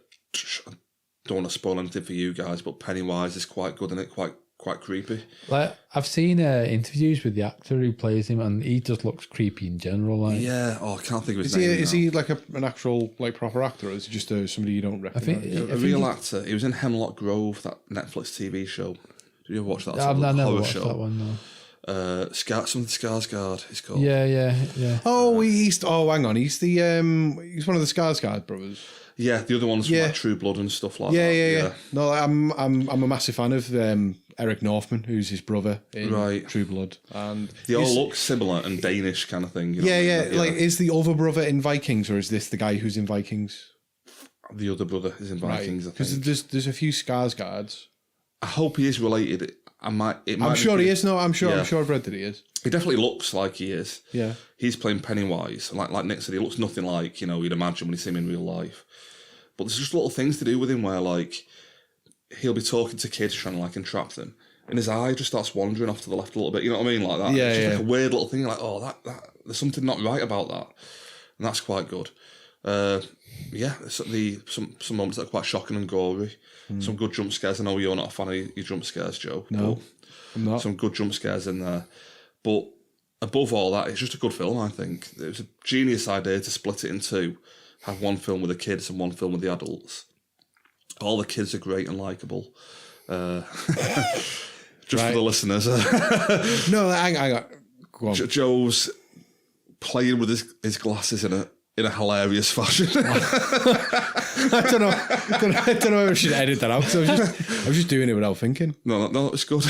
don't want to spoil anything for you guys, but Pennywise is quite good in it, quite creepy. Like I've seen interviews with the actor who plays him, and he just looks creepy in general. Like, Yeah, I can't think of his name. Is he like an actual like proper actor, or is he just somebody you don't recognise? A real actor. He was in Hemlock Grove, that Netflix TV show. Did you ever watch that? I've never horror watched show? that one. No. Something Skarsgård. It's called. Yeah. Oh, hang on. He's he's one of the Skarsgård brothers. Yeah, the other ones from like True Blood and stuff like that. Yeah. No, I'm a massive fan of Eric Northman, who's his brother in True Blood, and they all look similar and Danish kind of thing. You know yeah. Like, is the other brother in Vikings, or is this the guy who's in Vikings? The other brother is in Vikings. Because there's a few Skarsgårds. I hope he is related. I'm sure he is. No, I'm sure I've read that he is. He definitely looks like he is. Yeah. He's playing Pennywise. Like Nick said, he looks nothing like, you'd imagine when you see him in real life. But there's just little things to do with him where, like, he'll be talking to kids trying to, like, entrap them. And his eye just starts wandering off to the left a little bit. You know what I mean? Like that. Yeah, it's just like a weird little thing. You're like, oh, that there's something not right about that. And that's quite good. Some moments that are quite shocking and gory. Some good jump scares. I know you're not a fan of your jump scares, Joe. No, I'm not. Some good jump scares in there. But above all that, it's just a good film, I think. It was a genius idea to split it in two. Have one film with the kids and one film with the adults. All the kids are great and likeable. Just for the listeners. No, hang on. Go on. Joe's playing with his glasses in a hilarious fashion. I don't know if I should edit that out. So I was just doing it without thinking. No, it's good.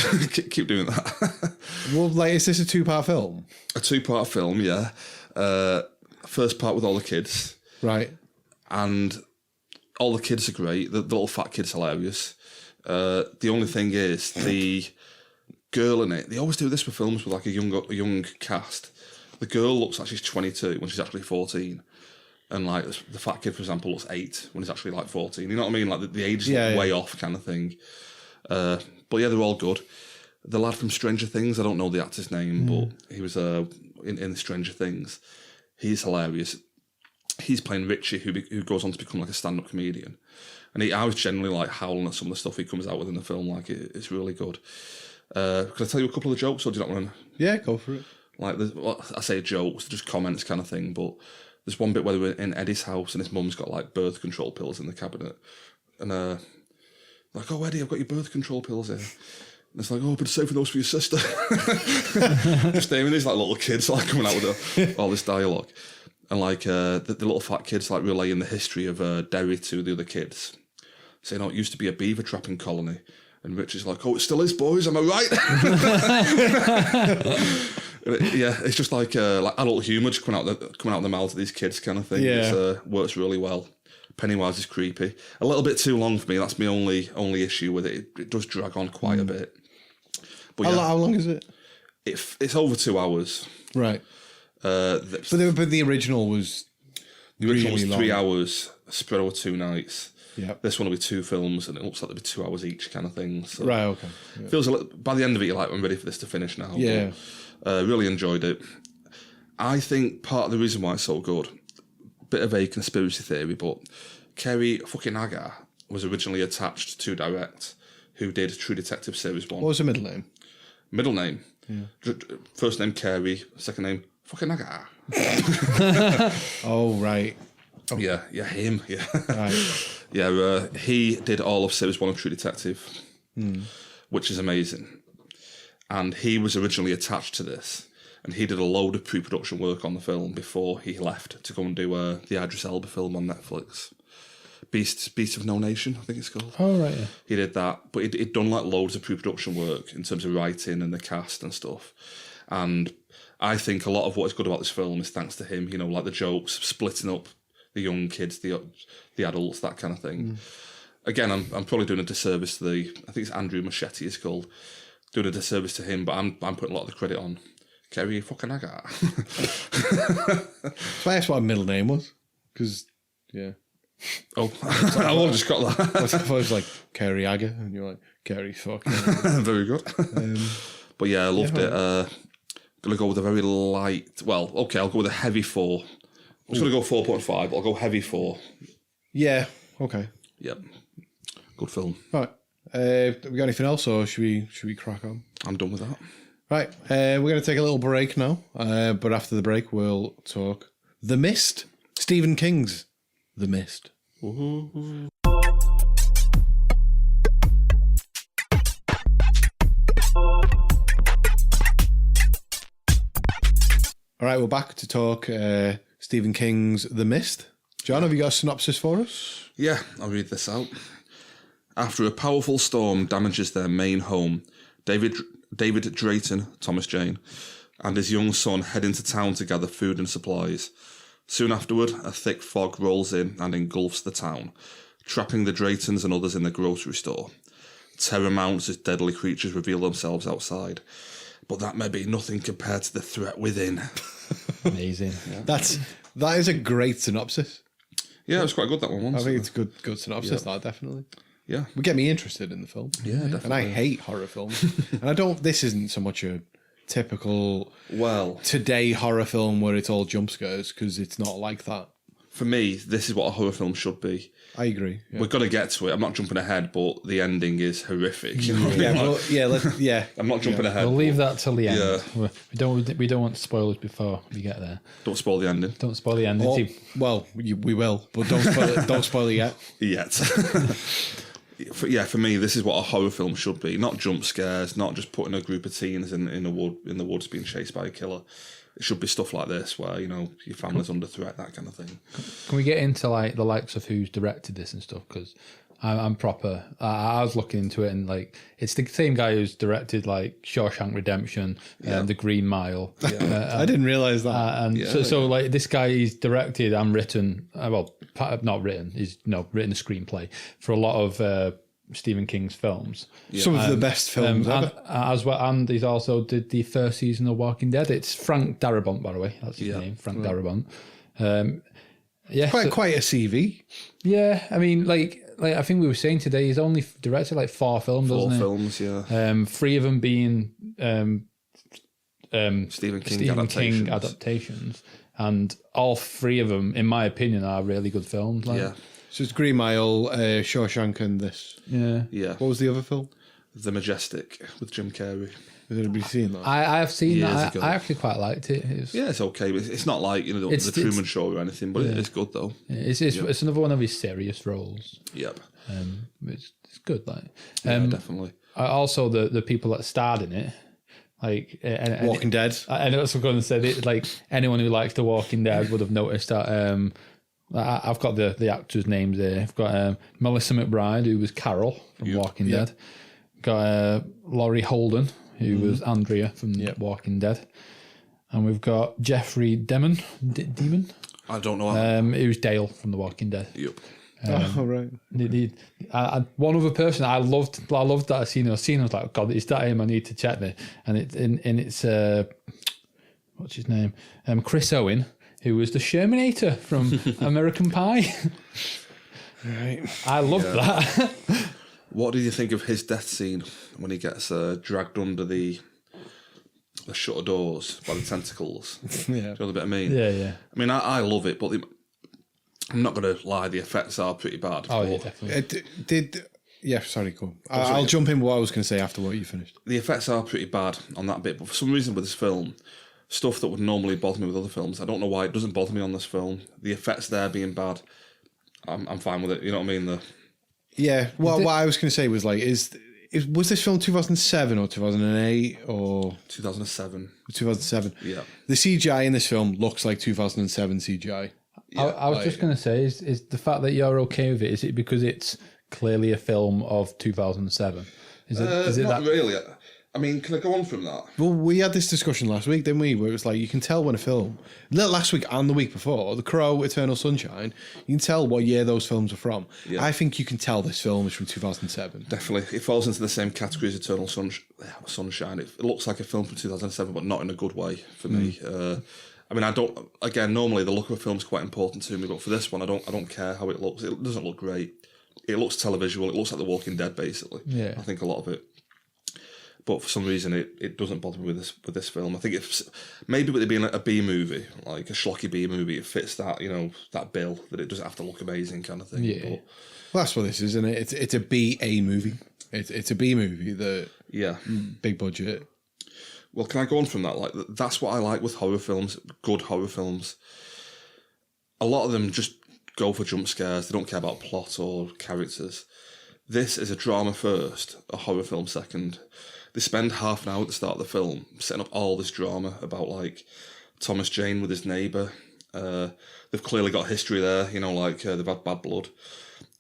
Keep doing that. Well, like, is this a 2-part film? A 2-part film, yeah. First part with all the kids. Right. and all the kids are great. The little fat kid's hilarious. The only thing is the girl in it. They always do this with films with like a young cast. The girl looks like she's 22 when she's actually 14. And like the fat kid, for example, looks 8 when he's actually like 14. You know what I mean? Like the age is way off kind of thing. But yeah, they're all good. The lad from Stranger Things, I don't know the actor's name, but he was in Stranger Things. He's hilarious. He's playing Richie, who goes on to become like a stand-up comedian. And I was generally like howling at some of the stuff he comes out with in the film. Like it's really good. Can I tell you a couple of the jokes, or do you not want to? Yeah, go for it. Like, I say jokes, just comments kind of thing, but there's one bit where they were in Eddie's house and his mum's got like birth control pills in the cabinet. And like, oh, Eddie, I've got your birth control pills here. And it's like, oh, but saving those for your sister. Just naming these like little kids like coming out with all this dialogue. And like the little fat kids like relaying the history of Derry to the other kids. Saying, oh, it used to be a beaver trapping colony. And Richard's like, oh, it still is, boys, am I right? Yeah, it's just like adult humour just coming out of the mouths of these kids kind of thing. Yeah. It works really well. Pennywise is creepy. A little bit too long for me. That's my only issue with it. It does drag on quite a bit. But yeah, How long is it? It's over 2 hours. Right. But the original was The original really was 3 long. hours spread over 2 nights. Yeah. This one will be 2 films, and it looks like there'll be 2 hours each kind of thing. So Right. Okay. Yeah. feels a little, by the end of it, you're like, I'm ready for this to finish now. Yeah. But, really enjoyed it. I think part of the reason why it's so good, bit of a conspiracy theory, but Kerry Fukunaga was originally attached to direct, who did True Detective Series 1. What was the middle name? Middle name. Yeah. First name Kerry, second name Fukunaga. Oh, right. Oh. Yeah, him. Yeah. Right. Yeah, he did all of Series 1 of True Detective, which is amazing. And he was originally attached to this, and he did a load of pre-production work on the film before he left to go and do the Idris Elba film on Netflix. Beast of No Nation, I think it's called. Oh, right, yeah. He did that, but he'd done like loads of pre-production work in terms of writing and the cast and stuff. And I think a lot of what is good about this film is thanks to him, you know, like the jokes, splitting up the young kids, the adults, that kind of thing. Again, I'm probably doing a disservice to I think it's Andrew Machete is called, doing a disservice to him, but I'm putting a lot of the credit on Kerry Fukunaga. So I asked what a middle name was, because, yeah. Oh, I only just got that. I thought it was like Kerry Aga, and you're like, Kerry fuck. Very good. But yeah, I loved it. Gonna go with a very light, well, okay, I'll go with a heavy 4. I was going to go 4.5, but I'll go heavy 4. Yeah, okay. Yep. Good film. Right. We got anything else, or should we crack on? I'm done with that. Right. We're going to take a little break now, but after the break, we'll talk The Mist. Stephen King's The Mist. Ooh. All right, we're back to talk Stephen King's The Mist. John, have you got a synopsis for us? Yeah, I'll read this out. After a powerful storm damages their main home, David Drayton, Thomas Jane, and his young son head into town to gather food and supplies. Soon afterward, a thick fog rolls in and engulfs the town, trapping the Draytons and others in the grocery store. Terror mounts as deadly creatures reveal themselves outside. But that may be nothing compared to the threat within. Amazing. Yeah. That is a great synopsis. Yeah, it was quite good, that one. I think it's a good synopsis, that, definitely. Yeah. Would get me interested in the film. Yeah, definitely. And I hate horror films. And this isn't so much a typical today horror film where it's all jump scares, because it's not like that. For me, this is what a horror film should be. I agree. Yeah. We're going to get to it. I'm not jumping ahead, but the ending is horrific. You know what I mean? Yeah. I'm not jumping ahead. We'll leave that till the end. Yeah. We don't want spoilers before we get there. Don't spoil the ending. Don't spoil the ending. We will, but don't spoil it. Don't spoil it yet. Yet. For me, this is what a horror film should be. Not jump scares, not just putting a group of teens in the woods being chased by a killer. It should be stuff like this where, you know, your family's under threat, that kind of thing. Can we get into like the likes of who's directed this and stuff? Because I'm proper. I was looking into it, and like it's the same guy who's directed like Shawshank Redemption, The Green Mile. I didn't realize that. So like this guy, he's directed and written. Not written. He's written a screenplay for a lot of Stephen King's films. Some of the best films ever. As well, and he's also did the first season of Walking Dead. It's Frank Darabont, by the way. That's his name, Frank Darabont. Quite a CV. Yeah, I mean, like I think we were saying today, he's only directed like 4 films, doesn't he? 4 films, yeah. 3 of them being Stephen King adaptations, and all 3 of them, in my opinion, are really good films. Like. Yeah. So it's Green Mile, Shawshank, and this. Yeah. What was the other film? The Majestic with Jim Carrey. Has anybody seen that? I have seen that. I actually quite liked it. It's okay. But it's not like the Truman Show or anything, but it's good though. It's another one of his serious roles. Yep. It's good. Like, definitely. Also, the people that starred in it, like Walking Dead. I know what I'm going to say. Like anyone who likes The Walking Dead would have noticed that. I've got the actors' names there. I've got Melissa McBride, who was Carol from Walking Dead. Got Laurie Holden, who was Andrea from Walking Dead. And we've got Jeffrey Demon. I don't know. He was Dale from The Walking Dead. Yep. Right. One other person I loved that I seen. I was like, God, is that him? I need to check this. And it's what's his name? Chris Owen, who was the Shermanator from American Pie. Right. I loved that. What did you think of his death scene when he gets dragged under the shutter doors by the tentacles? Yeah. Do you know what I mean? Yeah. I mean, I love it, but I'm not going to lie, the effects are pretty bad. Oh, yeah, definitely. Sorry, cool. I'll jump in with what I was going to say after what you finished. The effects are pretty bad on that bit, but for some reason with this film, stuff that would normally bother me with other films, I don't know why it doesn't bother me on this film. The effects there being bad, I'm fine with it. You know what I mean? Yeah. Well, what I was going to say was like, was this film 2007 or 2008 or 2007? 2007. Yeah. The CGI in this film looks like 2007 CGI. Yeah, I was just going to say, is the fact that you're okay with it, is it because it's clearly a film of 2007? Is it not that? Really. I mean, can I go on from that? Well, we had this discussion last week, didn't we? Where it was like, you can tell when a film, last week and the week before, The Crow, Eternal Sunshine, you can tell what year those films are from. Yeah. I think you can tell this film is from 2007. Definitely. It falls into the same category as Eternal Sunshine. It looks like a film from 2007, but not in a good way for me. I mean, normally the look of a film is quite important to me, but for this one, I don't care how it looks. It doesn't look great. It looks televisual. It looks like The Walking Dead, basically. Yeah. I think a lot of it. But for some reason, it doesn't bother me with this film. I think it's maybe with it being a B movie, like a schlocky B movie, it fits that that bill that it doesn't have to look amazing kind of thing. Yeah. But, well, that's what this is, isn't it? It's a B-A movie. It's a B movie that big budget. Well, can I go on from that? Like that's what I like with horror films, good horror films. A lot of them just go for jump scares. They don't care about plot or characters. This is a drama first, a horror film second. They spend half an hour at the start of the film setting up all this drama about like Thomas Jane with his neighbour. They've clearly got history there, they've had bad blood,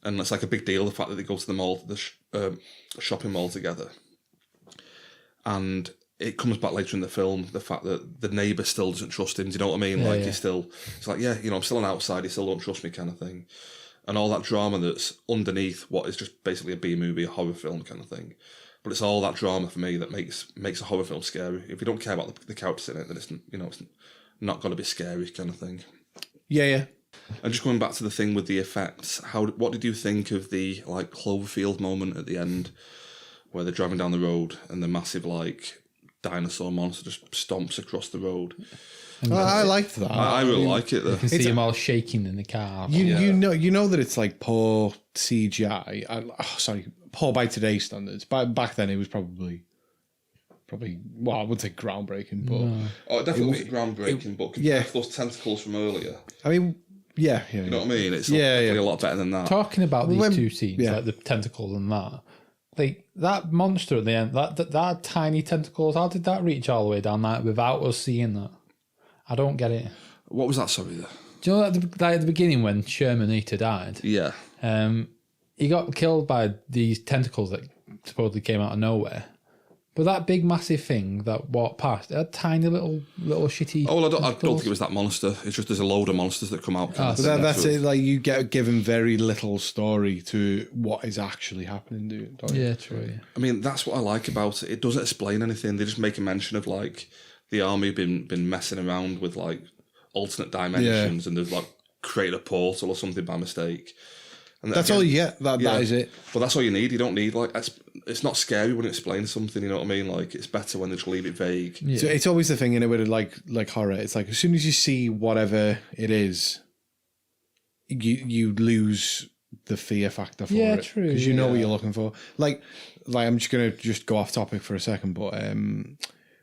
and it's like a big deal the fact that they go to the mall, the shopping mall together. And it comes back later in the film, the fact that the neighbour still doesn't trust him. Do you know what I mean? He's like, I'm still an outsider. You still don't trust me, kind of thing. And all that drama that's underneath what is just basically a B movie, a horror film kind of thing. But it's all that drama for me that makes a horror film scary. If you don't care about the characters in it, then it's not going to be scary kind of thing. Yeah. And just going back to the thing with the effects, what did you think of the like Cloverfield moment at the end, where they're driving down the road and the massive like dinosaur monster just stomps across the road? I liked that. I really like it though. You can see them all shaking in the car. You know that it's like poor CGI. Poor by today's standards. Back then it was probably. Well, I wouldn't say groundbreaking, but it definitely wasn't groundbreaking. But compared to those tentacles from earlier, I mean, yeah. You know what I mean? It's definitely a lot better than that. Talking about these two scenes, like the tentacles and that. Like that monster at the end, that tiny tentacles, how did that reach all the way down that without us seeing that? I don't get it. What was that, sorry? Do you know at the beginning when Sherman Eater died? Yeah. he got killed by these tentacles that supposedly came out of nowhere. But that big, massive thing that walked past, a tiny little shitty... Oh, well, I don't think it was that monster. It's just there's a load of monsters that come out. But that's it. Like, you get given very little story to what is actually happening, don't you? Yeah, true. Yeah. I mean, that's what I like about it. It doesn't explain anything. They just make a mention of, like, the army been messing around with, like, alternate dimensions and they've, like, created a portal or something by mistake. And that's all you get. That is it. But that's all you need. You don't need, like, it's not scary when it explains something, you know what I mean? Like, it's better when they just leave it vague. Yeah. So it's always the thing in it with like horror. It's like as soon as you see whatever it is, you lose the fear factor for it. Yeah, true. Because you know what you're looking for. Like I'm just gonna go off topic for a second, but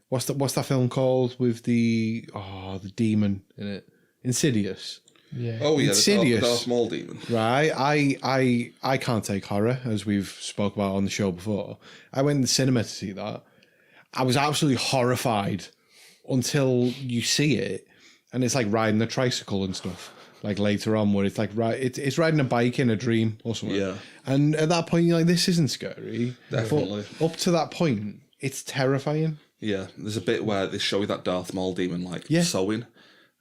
what's that film called with the demon in it? Insidious. Yeah. Oh yeah, Insidious. The Darth Maul demon. Right. I can't take horror, as we've spoke about on the show before. I went in the cinema to see that. I was absolutely horrified until you see it, and it's like riding a tricycle and stuff. Like later on, where it's like it's riding a bike in a dream or something. Yeah. And at that point, you're like, this isn't scary. Definitely. But up to that point, it's terrifying. Yeah. There's a bit where they show you that Darth Maul demon like sewing.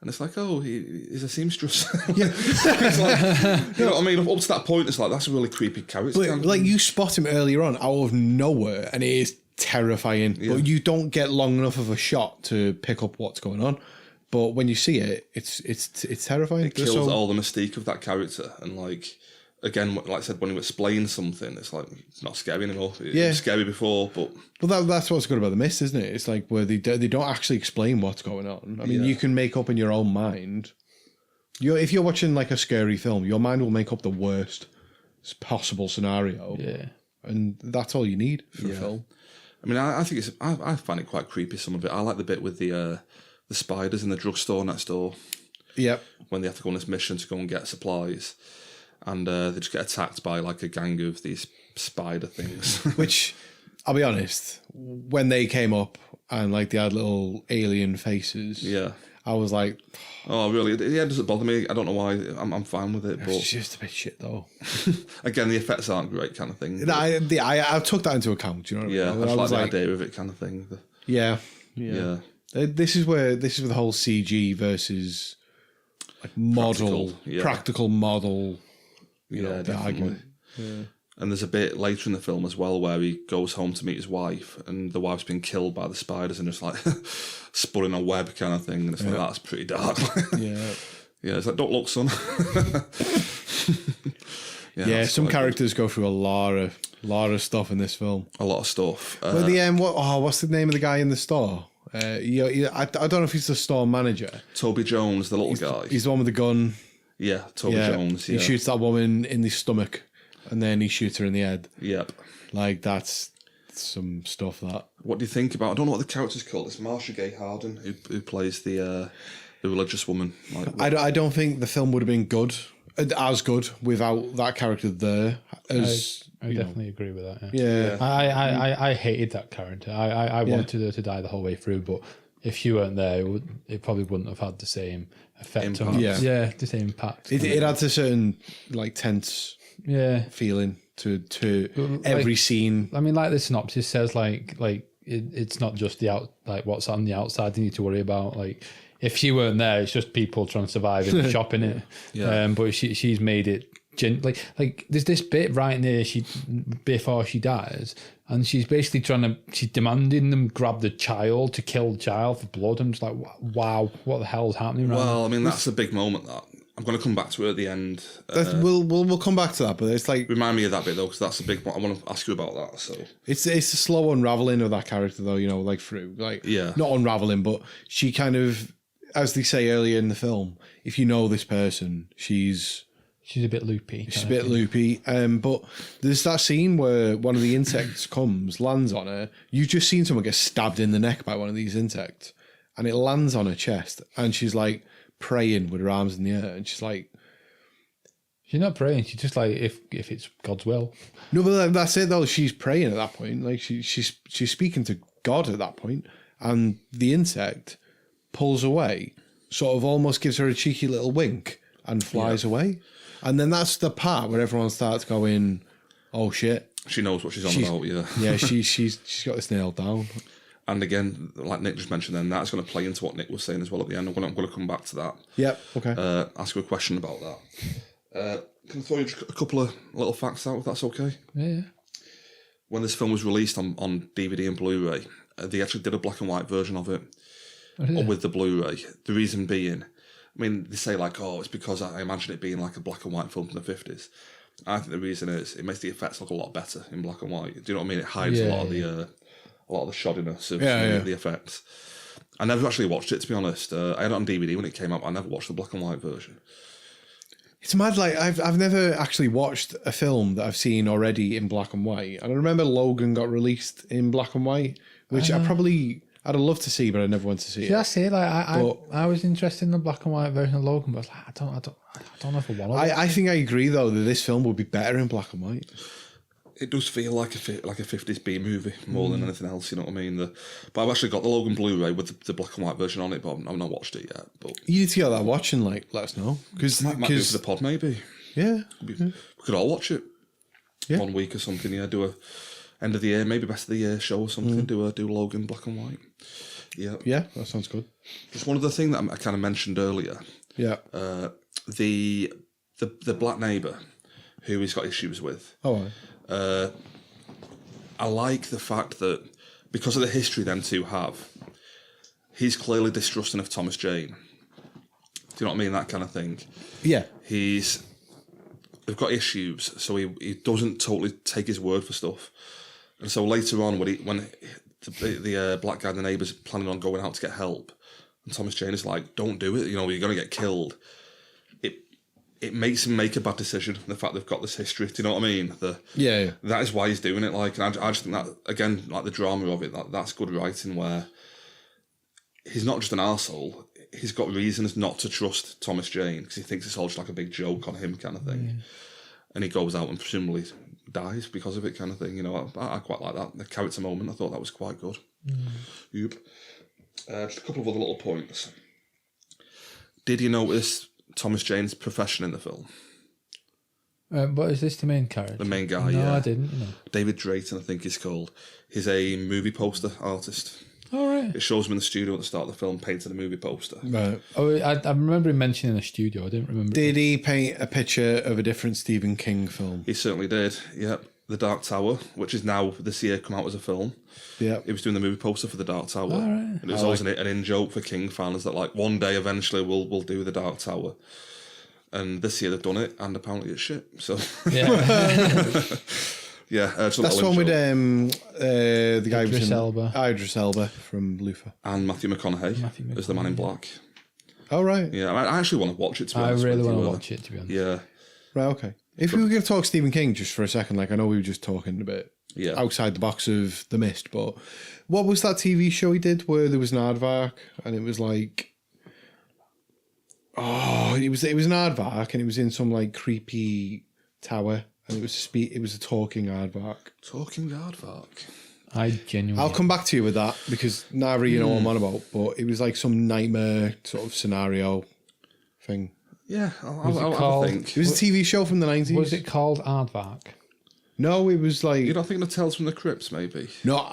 And it's like, oh, he's a seamstress. Yeah. It's like, you know what I mean? Up to that point, it's like, that's a really creepy character. But, like, you spot him earlier on out of nowhere, and it is terrifying. Yeah. But you don't get long enough of a shot to pick up what's going on. But when you see it, it's terrifying. It kills all the mystique of that character. And, like, again, like I said, when you explain something, it's like, it's not scary anymore. It was scary before, but... Well, that's what's good about The Mist, isn't it? It's like where they don't actually explain what's going on. I mean, you can make up in your own mind. If you're watching, like, a scary film, your mind will make up the worst possible scenario. Yeah. And that's all you need for a film. I mean, I think I find it quite creepy, some of it. I like the bit with the spiders in the drugstore next door. Yep. When they have to go on this mission to go and get supplies. And they just get attacked by, like, a gang of these spider things. Which, I'll be honest, when they came up and, like, they had little alien faces, I was like... Oh, really? Yeah, it doesn't bother me. I don't know why. I'm fine with it. But it's just a bit shit, though. Again, the effects aren't great kind of thing. I took that into account, you know what I mean? I like the idea of it kind of thing. Yeah. This is where the whole CG versus, like, model, practical model... You know, the argument. Yeah. And there's a bit later in the film as well where he goes home to meet his wife and the wife's been killed by the spiders and just like spun in a web kind of thing. And it's like, that's pretty dark. Yeah, it's like, don't look, son. Some characters go through a lot of stuff in this film. A lot of stuff. But the end, what's the name of the guy in the store? I don't know if he's the store manager. Toby Jones, the little guy. He's the one with the gun. Yeah, Toby Jones. He shoots that woman in the stomach, and then he shoots her in the head. Yep. Like, that's some stuff that... What do you think about... I don't know what the character's called. It's Marsha Gay Harden, who plays the religious woman. Like, I don't think the film would have been as good without that character there. I definitely agree with that. Yeah. I hated that character. I wanted her to die the whole way through, but if she weren't there, it probably wouldn't have had the same effect on it. Yeah, the same impact. It adds a certain, like, tense feeling to every scene. I mean, like the synopsis says, like it's not just what's on the outside you need to worry about. Like, if she weren't there, it's just people trying to survive in the shop, innit? Yeah. But she's made it like there's this bit right near before she dies, and she's basically she's demanding them grab the child to kill the child for blood. I'm just like, wow, what the hell's happening right now? Well, I mean, that's a big moment. That I'm going to come back to it at the end. We'll come back to that, but it's like, remind me of that bit though, because that's a big one. I want to ask you about that. So it's a slow unraveling of that character though, you know, like through not unraveling, but she kind of, as they say earlier in the film, if you know this person, she's a bit loopy. She's a bit loopy. But there's that scene where one of the insects lands on her. You've just seen someone get stabbed in the neck by one of these insects, and it lands on her chest, and she's like praying with her arms in the air, and she's like... She's not praying, she's just like, if it's God's will. No, but that's it though. She's praying at that point. Like, she's speaking to God at that point, and the insect pulls away, sort of almost gives her a cheeky little wink, and flies away. And then that's the part where everyone starts going, "Oh shit, She knows what she's on about, yeah. yeah, she's got this nailed down." And again, like Nick just mentioned, then that's going to play into what Nick was saying as well at the end. I'm going to come back to that. Yep. Okay. Ask you a question about that. Can I throw you a couple of little facts out, if that's okay? Yeah. When this film was released on DVD and Blu-ray, they actually did a black and white version of it with the Blu-ray. The reason being, I mean, they say like, oh, it's because I imagine it being like a black and white film from the 50s. I think the reason is it makes the effects look a lot better in black and white. Do you know what I mean? It hides a lot of the shoddiness of the effects. I never actually watched it, to be honest. I had it on DVD when it came out. I never watched the black and white version. It's mad. Like I've never actually watched a film that I've seen already in black and white. And I remember Logan got released in black and white, which I'd have loved to see, but I never went to see it. I say like I was interested in the black and white version of Logan, but I don't know if I want to. I think I agree though that this film would be better in black and white. It does feel like a 50s B movie more than anything else, you know what I mean? But I've actually got the Logan Blu-ray with the black and white version on it, but I've not watched it yet. But you need to get that watch and let us know. Might do it for the pod, maybe. Yeah. We could all watch it. Yeah. 1 week or something, do a end of the year, maybe best of the year show or something, do Logan black and white. Yeah. Yeah, that sounds good. Just one other thing that I kind of mentioned earlier. Yeah. The black neighbour who he's got issues with. Oh, right. I like the fact that because of the history them two have, he's clearly distrusting of Thomas Jane. Do you know what I mean? That kind of thing. Yeah. They've got issues, so he doesn't totally take his word for stuff. And so later on, when the black guy, the neighbour's planning on going out to get help, and Thomas Jane is like, "Don't do it. You're going to get killed." It makes him make a bad decision. The fact they've got this history, do you know what I mean? Yeah. That is why he's doing it. Like, and I just think that again, like the drama of it, that's good writing. Where he's not just an arsehole. He's got reasons not to trust Thomas Jane because he thinks it's all just like a big joke on him, kind of thing. And he goes out and presumably dies because of it, kind of thing. You know, I quite like that. The character moment, I thought that was quite good. Yep. Just a couple of other little points. Did you notice Thomas Jane's profession in the film? But is this the main character? The main guy, No, I didn't. David Drayton, I think he's called. He's a movie poster artist. All right. It shows him in the studio at the start of the film painting a movie poster. Right. Oh, I remember him mentioning the studio. I didn't remember. Did he paint a picture of a different Stephen King film? He certainly did, yep. The Dark Tower, which is now this year come out as a film. Yeah. He was doing the movie poster for The Dark Tower. All right. And it was always an in-joke for King fans that like one day eventually we'll do The Dark Tower. And this year they've done it, and apparently it's shit. So Yeah. yeah, That's the one with the guy Idris Elba. Idris Elba from Luther. and Matthew McConaughey as the Man in Black. Oh, right. Yeah, I actually want to watch it. To be I honest really with want you, to watch it, to be honest. Yeah, Right, okay. If we were going to talk Stephen King just for a second, like I know we were just talking a bit outside the box of The Mist, but what was that TV show he did where there was an aardvark and it was like, it was an aardvark and it was in some like creepy tower and it was a talking aardvark. Talking Aardvark. I genuinely. I'll come back to you with that because now you know what I'm on about, but it was like some nightmare sort of scenario thing. Yeah, Was it I'll called- think. It was a TV show from the 90s. Was it called Aardvark? No, it was like... You don't think the Tales from the Crypts, maybe? No,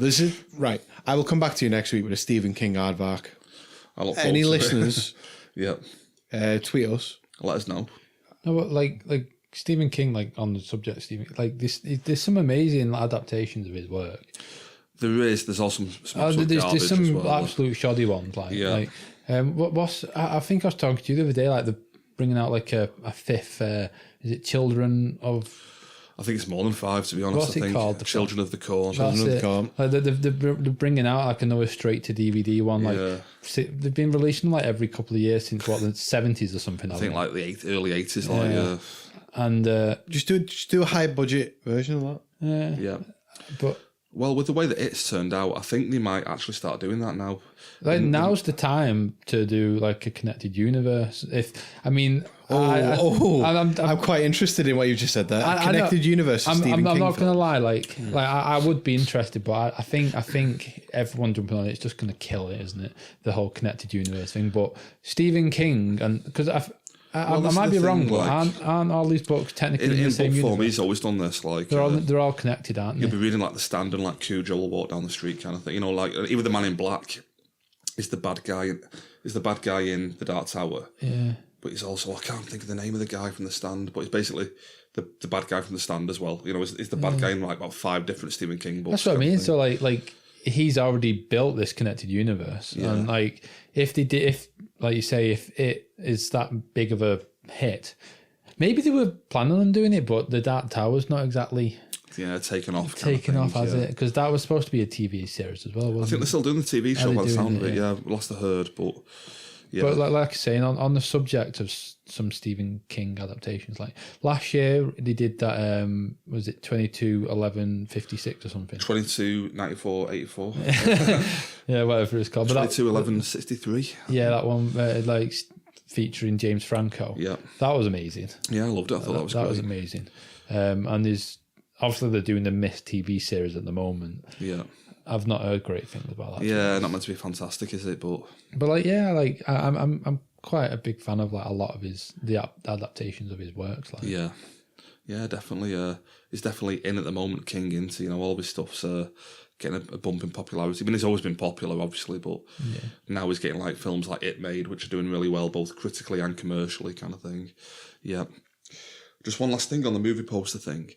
this is... Right, I will come back to you next week with a Stephen King aardvark. I look forward Any to it. listeners, Tweet us. Let us know. No, but like Stephen King, like on the subject of Stephen, like there's some amazing adaptations of his work. There's also some absolute There's garbage some as well. absolute shoddy ones, I think I was talking to you the other day, like they're bringing out like a fifth. Is it Children of? I think it's more than 5, to be honest. What's it called? Children of the Corn. That's Children of it. the Corn. Like they're bringing out like another straight to DVD one. Like they've been releasing like every couple of years since the 70s or something. I think like the early 80s. And just do a high budget version of that. Yeah. But Well, with the way that it's turned out, I think they might actually start doing that now. like now's the time to do like a connected universe. I'm quite interested in what you just said there. I Connected know. universe. I'm Stephen not King gonna film. lie, like I would be interested, but I think everyone jumping on it's just gonna kill it, isn't it? The whole connected universe thing. But Stephen King, and because I might be wrong, but aren't all these books technically in the same book form? universe? He's always done this. Like they're all connected, aren't they? You'll be reading like The Stand and like Cujo will walk down the street kind of thing. You know, like even the Man in Black is the bad guy. Is the bad guy in The Dark Tower? Yeah. But he's also, I can't think of the name of the guy from The Stand, but he's basically the bad guy from The Stand as well. You know, he's the bad guy in like about 5 different Stephen King books. That's what I mean. So like he's already built this connected universe, and like if like you say, if it is that big of a hit, maybe they were planning on doing it, but The Dark Tower's not exactly taken off. Has it? Because that was supposed to be a TV series as well. Wasn't I think they're still doing the TV show by the sound of it. Yeah, lost the herd, but. Yeah. But like I saying, on the subject of some Stephen King adaptations, like last year they did that. Was it 22/11/56 or something? 22/94/84. Yeah, whatever it's called. 22/11/63. Yeah, that one like featuring James Franco. Yeah, that was amazing. Yeah, I loved it. I thought that was great. That was amazing. And there's obviously they're doing the Myth TV series at the moment. Yeah. I've not heard great things about that. Yeah, not meant to be fantastic, is it? But like, yeah, like I'm quite a big fan of like a lot of the adaptations of his works. Like, yeah, definitely. He's definitely in at the moment. King into all his stuff's getting a bump in popularity. I mean, he's always been popular, obviously, but now he's getting like films like It Made, which are doing really well, both critically and commercially, kind of thing. Yeah. Just one last thing on the movie poster thing.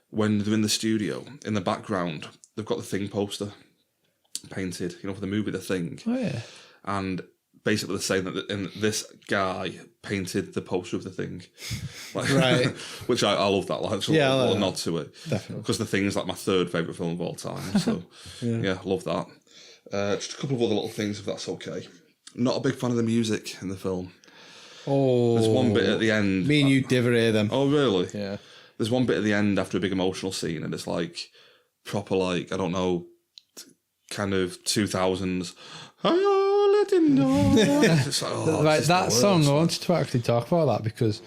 When they're in the studio, in the background, they've got the Thing poster painted, for the movie The Thing. Oh, yeah. And basically they're saying that this guy painted the poster of The Thing. Like, right. Which I love that. Like, a little nod to it. Definitely. Because The Thing is like my 3rd favourite film of all time. So, yeah, love that. Just a couple of other little things, if that's okay. Not a big fan of the music in the film. Oh. There's one bit at the end. Me and you differ here then. Oh, really? Yeah. There's one bit at the end after a big emotional scene, and it's like proper, like, I don't know, kind of 2000s. Oh, let him know. It's like, like that song, I wanted to actually talk about that because,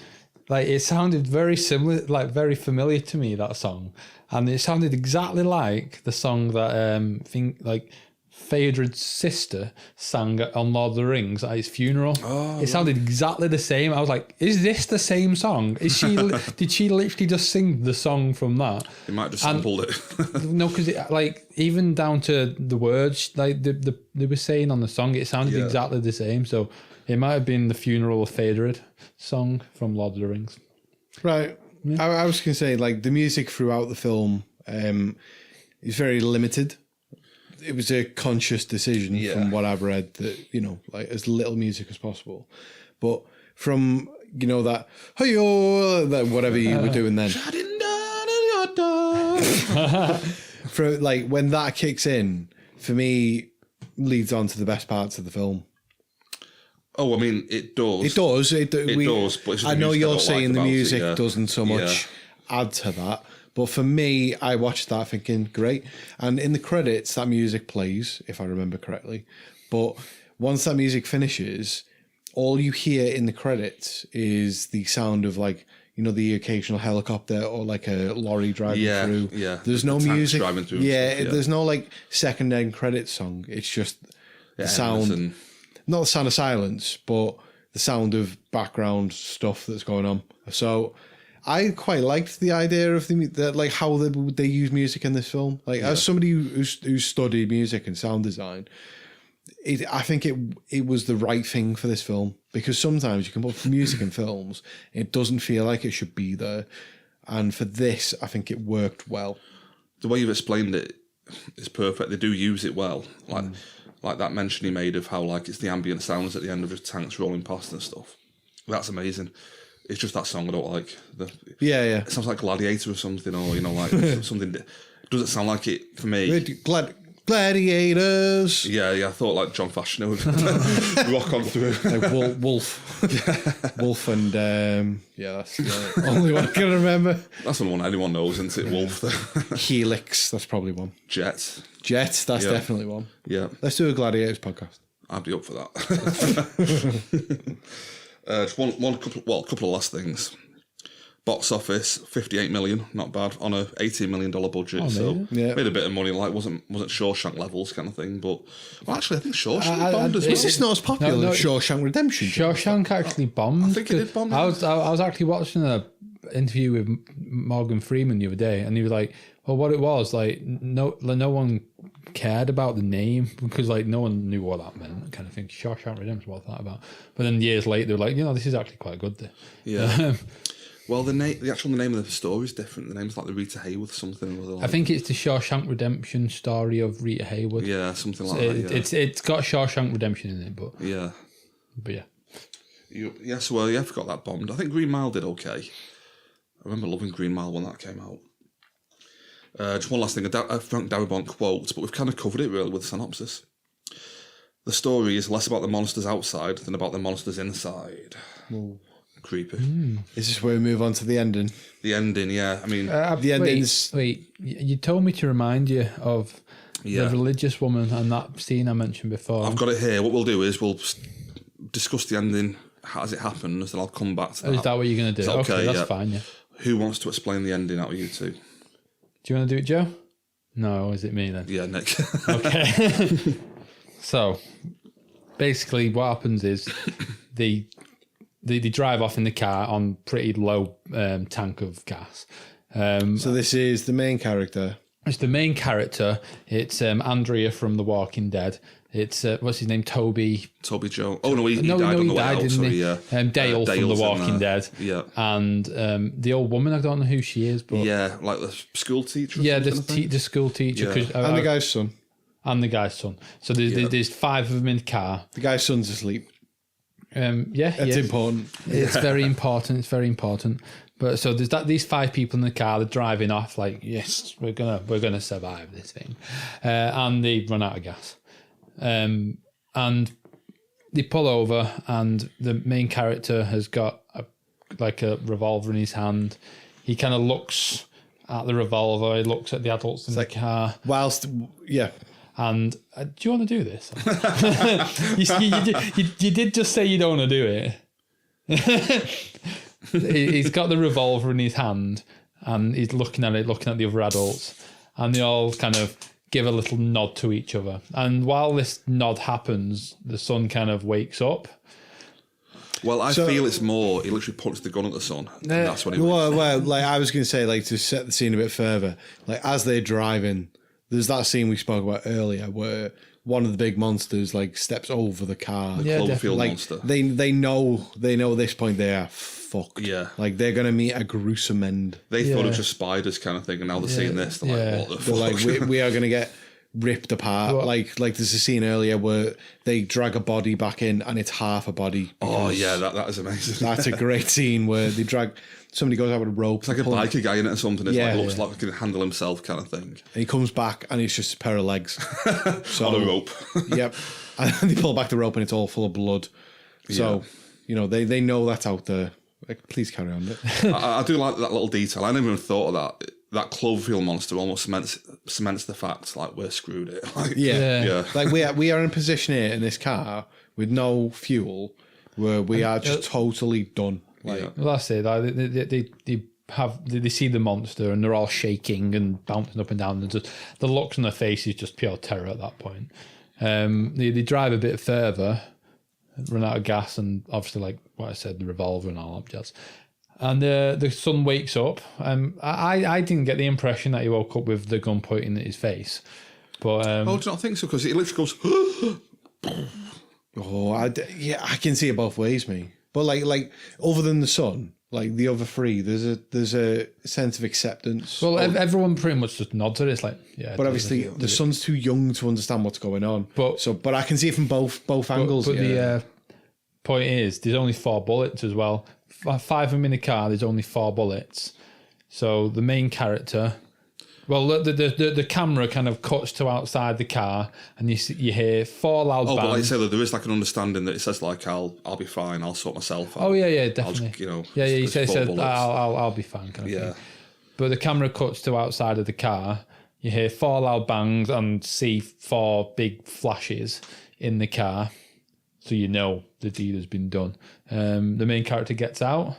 like, it sounded very similar, like very familiar to me, that song, and it sounded exactly like the song that Phaedra's sister sang on Lord of the Rings at his funeral. It sounded exactly the same. I was like, is this the same song? Is she? Did she literally just sing the song from that? They might have just sampled it. No, because even down to the words, like they were saying on the song, it sounded exactly the same. So it might have been the funeral of Phaedra song from Lord of the Rings. Right. Yeah. I was going to say, like, the music throughout the film is very limited. It was a conscious decision from what I've read that, like as little music as possible. But from, that, hey-yo, that whatever you were doing then. For like when that kicks in, for me, leads on to the best parts of the film. Oh, I mean, it does. It does. It does, but it's I know you're saying the music it, doesn't so much add to that. But for me, I watched that thinking, great. And in the credits, that music plays, if I remember correctly. But once that music finishes, all you hear in the credits is the sound of, like, the occasional helicopter or like a lorry driving through. Yeah. There's no music. Driving through there's no like second end credits song. It's just the sound, not the sound of silence, but the sound of background stuff that's going on. So I quite liked the idea of like how they use music in this film. Like as somebody who studied music and sound design, I think it was the right thing for this film, because sometimes you can put music in films, it doesn't feel like it should be there, and for this, I think it worked well. The way you've explained it is perfect. They do use it well, like that mention he made of how like it's the ambient sounds at the end of the tanks rolling past and stuff. That's amazing. It's just that song I don't like. It sounds like Gladiator or something, or like something. Doesn't sound like it for me. Gladiators. Yeah. I thought like John Fashioner would rock on through. Like Wolf. Wolf and that's the only one I can remember. That's the one anyone knows, isn't it? Wolf. Helix. That's probably one. Jet. That's definitely one. Yeah. Let's do a Gladiators podcast. I'd be up for that. Just a couple of last things. Box office, 58 million, not bad, on a $18 million budget. So Yeah. made a bit of money, like wasn't Shawshank levels kind of thing. But well, actually, I think Shawshank bombed as well. Is this not as popular as Shawshank Redemption? Shawshank actually bombed. I think it did bomb. I was actually watching a interview with Morgan Freeman the other day, and he was like, well, what it was, like, no one cared about the name because, like, no one knew what that meant, kind of thing. Shawshank Redemption, what's that about? But then years later, they were like, this is actually quite good. Yeah. Well, the actual name of the story is different. The name's like the Rita Hayworth something. Like, I think it's the Shawshank Redemption story of Rita Hayworth. Yeah, something like that. Yeah. It's got Shawshank Redemption in it, but yeah. yeah. So I forgot that bombed. I think Green Mile did okay. I remember loving Green Mile when that came out. Just one last thing, a Frank Darabont quote, but we've kind of covered it really with the synopsis. The story is less about the monsters outside than about the monsters inside. Ooh. Creepy. Is this where we move on to the ending? The ending, yeah. I mean, the ending's... Wait, you told me to remind you of the religious woman and that scene I mentioned before. I've got it here. What we'll do is we'll discuss the ending as it happens, and I'll come back to that. Is that what you're going to do? Okay, that's fine, yeah. Who wants to explain the ending out of you two? Do you want to do it, Joe? No, or is it me then? Yeah, Nick. Okay. So, basically what happens is they drive off in the car on pretty low tank of gas. So this is the main character. It's the main character. It's Andrea from The Walking Dead. It's what's his name? Toby Jones. Oh no, he died on the way out. Didn't he? Dale from The Walking Dead. Yeah. And the old woman, I don't know who she is, but yeah, like the school teacher. Yeah, the school teacher. Yeah. And the guy's son. And the guy's son. So there's 5 of them in the car. The guy's son's asleep. It's important. It's very important. It's very important. But so there's these 5 people in the car. They're driving off like, yes, we're gonna survive this thing, and they run out of gas, and they pull over, and the main character has got a revolver in his hand. He kind of looks at the revolver. He looks at the adults in the car. And do you want to do this? you did just say you don't want to do it. He's got the revolver in his hand, and he's looking at the other adults, and they all kind of give a little nod to each other. And while this nod happens, the son kind of wakes up. Well, I feel it's more, he literally puts the gun at the son, and that's when he wakes up. Well, like I was going to say, like to set the scene a bit further, like as they're driving, there's that scene we spoke about earlier where one of the big monsters like steps over the car. The Cloverfield like, monster. They know at this point they are fucked. Yeah. Like they're gonna meet a gruesome end. They thought it was just spiders kind of thing, and now they're seeing this. They're like, what the They're fuck? like, we are gonna get ripped apart. Well, like there's a scene earlier where they drag a body back in and it's half a body. Oh yeah, that is amazing. That's a great scene where they drag somebody goes out with a rope. It's like a biker guy in it or something. It's Yeah. like looks like he can handle himself kind of thing. And he comes back and it's just a pair of legs. So, On a rope. Yep. And they pull back the rope and it's all full of blood. So, they know that's out there. Like, please carry on. I do like that little detail. I never even thought of that. That Cloverfield monster almost cements the fact like we're screwed it. Like, yeah. Like we are in a position here in this car with no fuel where we are just totally done. Like, Well, that's it. Like, they see the monster and they're all shaking and bouncing up and down. And just the looks on their face is just pure terror at that point. They drive a bit further, run out of gas, and obviously, like what I said, the revolver and all that jazz. And the son wakes up. I didn't get the impression that he woke up with the gun pointing at his face. But do you not think so? Because it literally goes. I can see it both ways, me. But like other than the son, like the other 3, there's a sense of acceptance. Well, everyone pretty much just nods at it. It's like, yeah. But obviously, the son's too young to understand what's going on. But I can see it from both angles. But the point is, there's only 4 bullets as well. 5 of them in the car. There's only 4 bullets. So the main character. Well, the camera kind of cuts to outside the car, and you hear 4 loud bangs. But like you say, there is like an understanding that it says like I'll be fine. I'll sort myself out. Oh yeah, definitely. He says I'll be fine. Kind of thing. But the camera cuts to outside of the car. You hear 4 loud bangs and see 4 big flashes in the car, so you know the deed has been done. The main character gets out.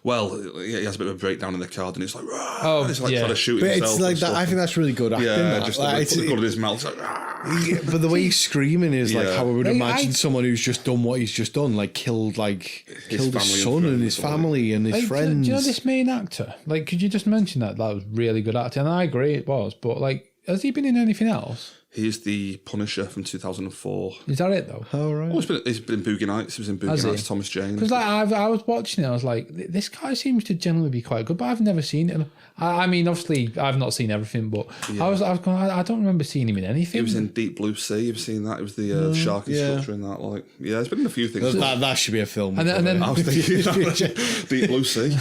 Well, he has a bit of a breakdown in the car, and it's like, Oh, and it's like yeah. trying to shoot But himself. it's like and that. stuff. I think that's really good acting. Yeah, that. just Like, put the gun in his mouth. It's like, yeah, but the way he's screaming is like Yeah. how I would Like, imagine someone who's just done what he's just done, like killed his family and son and his friends, family and his Like, friends. do you know this main actor? Like, could you just mention that was really good acting? And I agree it was, but like, has he been in anything else? he's the Punisher from 2004. Is that it though? Oh right. Oh, he's been in Boogie Nights. He was in Has Boogie he? Nights, Thomas Jane. Because like I was watching it, I was like, this guy seems to generally be quite good, but I've never seen it. I mean, obviously, I've not seen everything, but I was going, I don't remember seeing him in anything. He was in Deep Blue Sea. You've seen that? It was the shark instructor in that. Like, yeah, it's been in a few things. That should be a film. And then I was thinking that. Deep Blue Sea.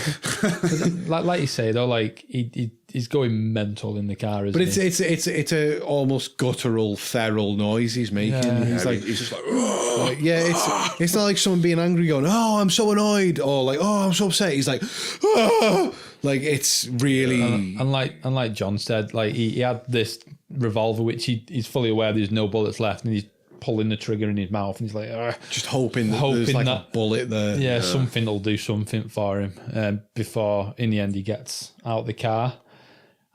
like you say though, like he's going mental in the car, isn't But he? it's a almost guttural, feral noise he's making. Yeah. He's like, he's just like, it's not like someone being angry going, oh, I'm so annoyed, or like, oh, I'm so upset. He's like, oh! Like it's really. And like John said, like he had this revolver which he's fully aware there's no bullets left, and he's pulling the trigger in his mouth, and he's like, just hoping that there's like a bullet there. Yeah, something will do something for him before, in the end, he gets out the car.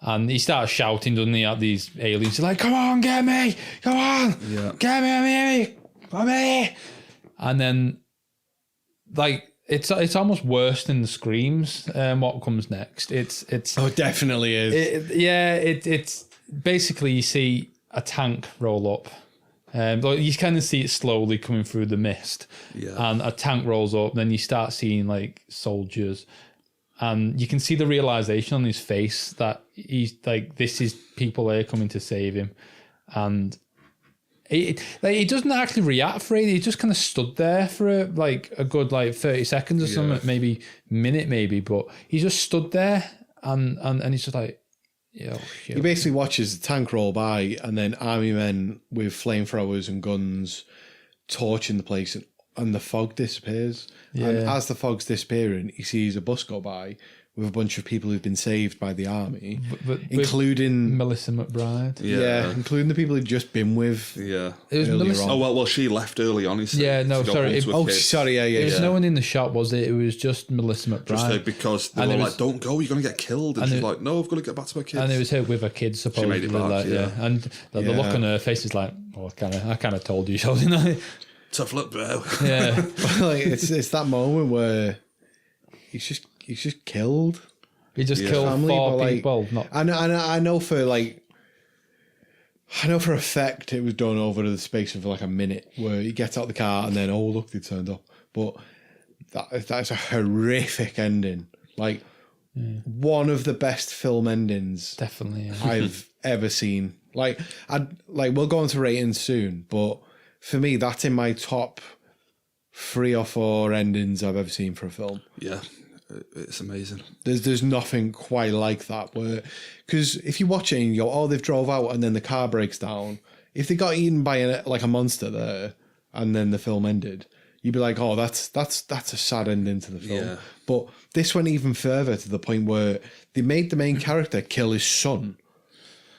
And he starts shouting, doesn't he, at these aliens. He's like, come on, get me! Come on! Yeah. Get me, I'm here! I'm here! And then, like, it's almost worse than the screams, what comes next. It's Oh, it definitely is. it's basically you see a tank roll up. You kind of see it slowly coming through the mist. Yeah. And a tank rolls up, then you start seeing like soldiers, and you can see the realization on his face that he's like, this is people there coming to save him. And he doesn't actually react for it. He just kind of stood there for a good 30 seconds or something, maybe minute, maybe. But he just stood there and he's just like, yo, shit. He basically watches the tank roll by, and then army men with flamethrowers and guns torching the place, and the fog disappears. Yeah. And as the fog's disappearing, he sees a bus go by with a bunch of people who've been saved by the army, But including Melissa McBride. including the people who'd just been with. Yeah. It was Earlier Melissa. on. Oh, well, she left early on. He said. Yeah, no, She got sorry. onto a Oh, kid. sorry, yeah. There was no one in the shop, was it? It was just Melissa McBride. Just because they And were it like, was- don't go, you're going to get killed. And she's like, no, I've got to get back to my kids. And it was her with her kids, supposedly. made it back, yeah. And the look on her face is like, oh, I kind of told you so, didn't I? Tough luck, bro. Yeah. Like it's that moment where he's just killed. He just Yeah. killed Family, but, four like, people. Not I know for a fact it was done over the space of like a minute, where he gets out the car and then, oh look, they turned up. But that's a horrific ending. Like one of the best film endings definitely. Yeah. I've ever seen. Like we'll go on to ratings soon, but for me, that's in my top 3 or 4 endings I've ever seen for a film. Yeah, it's amazing. There's nothing quite like that. Because if you watch it and you go, oh, they've drove out and then the car breaks down. If they got eaten by a monster there and then the film ended, you'd be like, oh, that's a sad ending to the film. Yeah. But this went even further, to the point where they made the main character kill his son.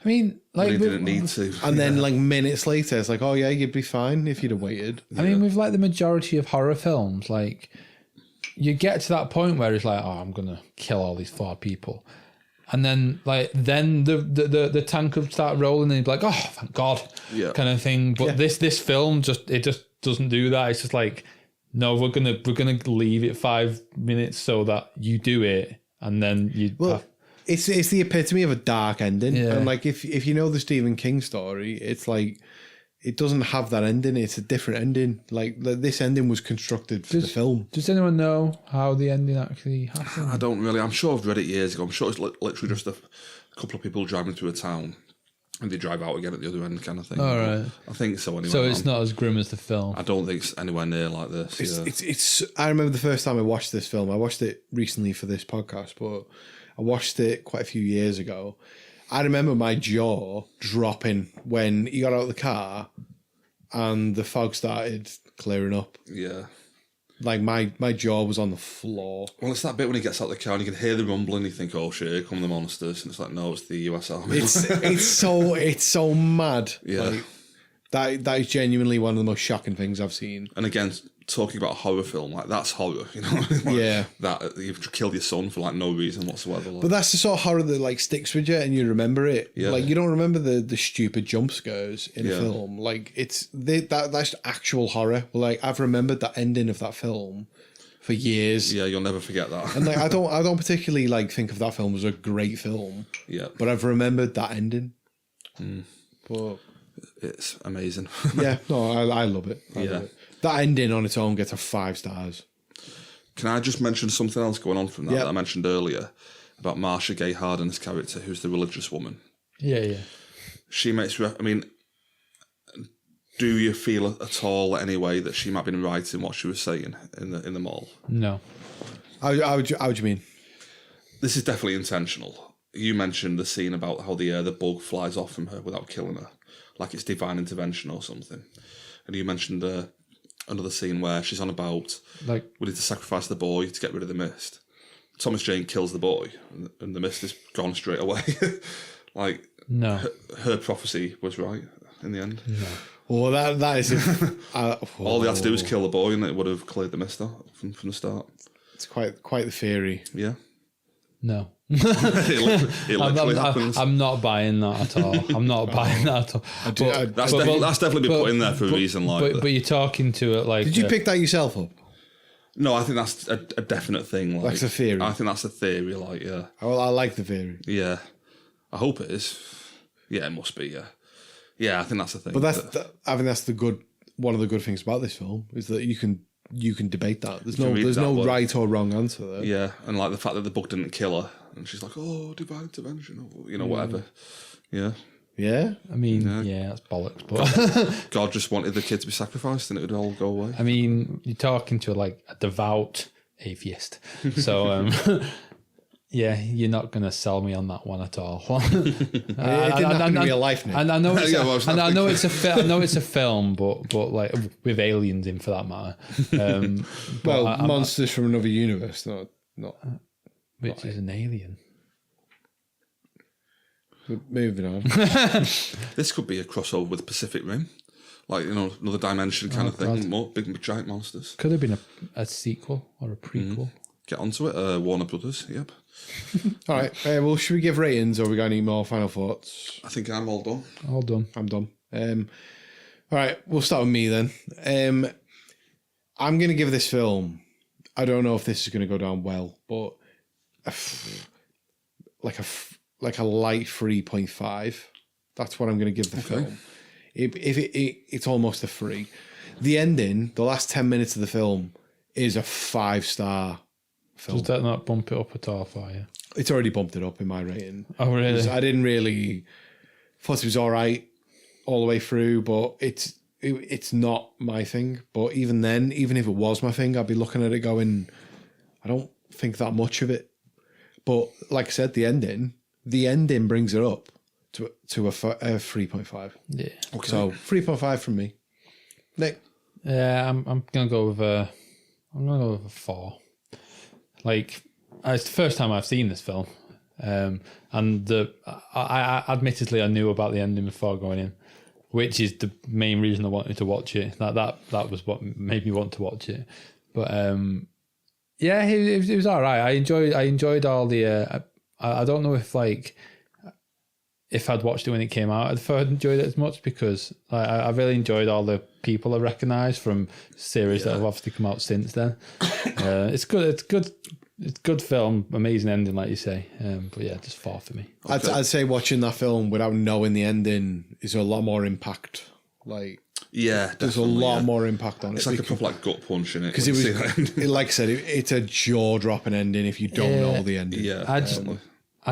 I mean, But like, he didn't need to. And then like minutes later, it's like, oh yeah, you'd be fine if you'd have waited. I mean, with like the majority of horror films, like you get to that point where it's like, oh, I'm gonna kill all these 4 people, and then the tank would start rolling, and you'd be like, oh, thank God, Yeah. kind of thing. But this film just doesn't do that. It's just like, no, we're gonna leave it 5 minutes so that you do it, and then you. Well, it's the epitome of a dark ending. Yeah. And like if you know the Stephen King story, it's like it doesn't have that ending. It's a different ending. Like this ending was constructed for the film. Does anyone know how the ending actually happened? I don't really. I'm sure I've read it years ago. I'm sure it's literally just a couple of people driving through a town, and they drive out again at the other end, kind of thing. All right. I think so. Anyway, So it's not as grim as the film. I don't think it's anywhere near like this. It's. I remember the first time I watched this film. I watched it recently for this podcast, but I watched it quite a few years ago. I remember my jaw dropping when he got out of the car and the fog started clearing up. Yeah. Like my jaw was on the floor. Well, it's that bit when he gets out of the car and you can hear the rumbling. You think, "Oh shit, here come the monsters!" And it's like, no, it's the US Army. It's so mad. Yeah. Like, that is genuinely one of the most shocking things I've seen. And again, talking about a horror film, like that's horror, you know. Like, Yeah. that you've killed your son for like no reason whatsoever. Like. But that's the sort of horror that like sticks with you and you remember it. Yeah. Like you don't remember the stupid jump scares in a film. Like that's actual horror. Like I've remembered that ending of that film for years. Yeah, you'll never forget that. And like I don't particularly like think of that film as a great film. Yeah. But I've remembered that ending. But It's amazing. yeah, no, I love it. I love it. That ending on its own gets a 5 stars. Can I just mention something else going on from that that I mentioned earlier about Marcia Gay Harden's character, who's the religious woman? Yeah. She makes. I mean, do you feel at all anyway that she might have been right in what she was saying in the mall? No. How would you mean? This is definitely intentional. You mentioned the scene about how the bug flies off from her without killing her, like it's divine intervention or something. And you mentioned another scene where she's on about like we need to sacrifice the boy to get rid of the mist. Thomas Jane kills the boy, and the mist is gone straight away. Like no, her prophecy was right in the end. No. Well, that is All they had to do was kill the boy, and it would have cleared the mist out from the start. It's quite the theory. Yeah. No. it literally happens. I'm not buying that at all. I'm not buying that at all. That's definitely been put in there for a reason like that. But you're talking to it like... Did you pick that yourself up? No, I think that's a definite thing. Like, that's a theory. I think that's a theory, like, yeah. Well, I like the theory. Yeah. I hope it is. Yeah, it must be, yeah. Yeah, I think that's the thing. But I think that's one of the good things about this film is that you can debate that. There's no right or wrong answer there. Yeah, and like the fact that the book didn't kill her, and she's like, "Oh, divine intervention," or whatever. Yeah. Yeah. I mean, yeah, that's bollocks. But God just wanted the kid to be sacrificed, and it would all go away. I mean, you're talking to like a devout atheist, so yeah, you're not going to sell me on that one at all. It didn't happen in real life, Nick. And I know it's a film, but like with aliens in for that matter. Well, monsters from another universe, not which is an alien. Moving on. This could be a crossover with Pacific Rim, like another dimension kind of thing. More big giant monsters. Could have been a sequel or a prequel. Get onto it, Warner Brothers. Yep. All right. Well, should we give ratings, or we got any more final thoughts? I think I'm all done. All done. I'm done. All right. We'll start with me then. I'm going to give this film. I don't know if this is going to go down well, but like a light 3.5. That's what I'm going to give the film. It's almost a 3. The ending, the last 10 minutes of the film, is a 5-star film. Does that not bump it up at all for you? It's already bumped it up in my rating. Oh, really? I didn't really thought it was all right all the way through, but it's not my thing. But even then, even if it was my thing, I'd be looking at it going, I don't think that much of it. But like I said, the ending brings it up to a 3.5. Yeah. Okay. So 3.5 from me. Nick? Yeah, I'm gonna go with a 4. Like, it's the first time I've seen this film, and I admittedly I knew about the ending before going in, which is the main reason I wanted to watch it. That was what made me want to watch it. But yeah, it was all right. I enjoyed all the. I don't know if I'd watched it when it came out, I'd enjoyed it as much, because I really enjoyed all the people I recognise from series that have obviously come out since then. It's good. It's good film, amazing ending, like you say. But yeah, just 4 for me. Okay. I'd say watching that film without knowing the ending is a lot more impact. Like, yeah, there's a lot more impact on it. It's like a proper gut punch in it. Because it was, like I said, it's a jaw-dropping ending if you don't know the ending. Yeah, I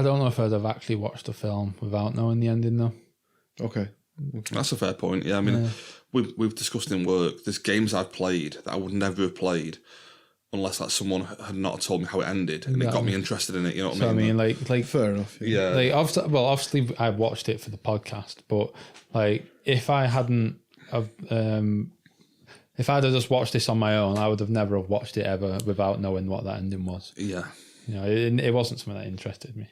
don't know if I'd have actually watched the film without knowing the ending, though. Okay. That's a fair point. Yeah, I mean, we've discussed in work, there's games I've played that I would never have played unless someone had not told me how it ended, and it got me interested in it. You know what I mean? So I mean, like fair enough. Yeah. Like, obviously I watched it for the podcast, but like if I hadn't if I'd have just watched this on my own, I would have never have watched it ever without knowing what that ending was. Yeah. You know, it wasn't something that interested me.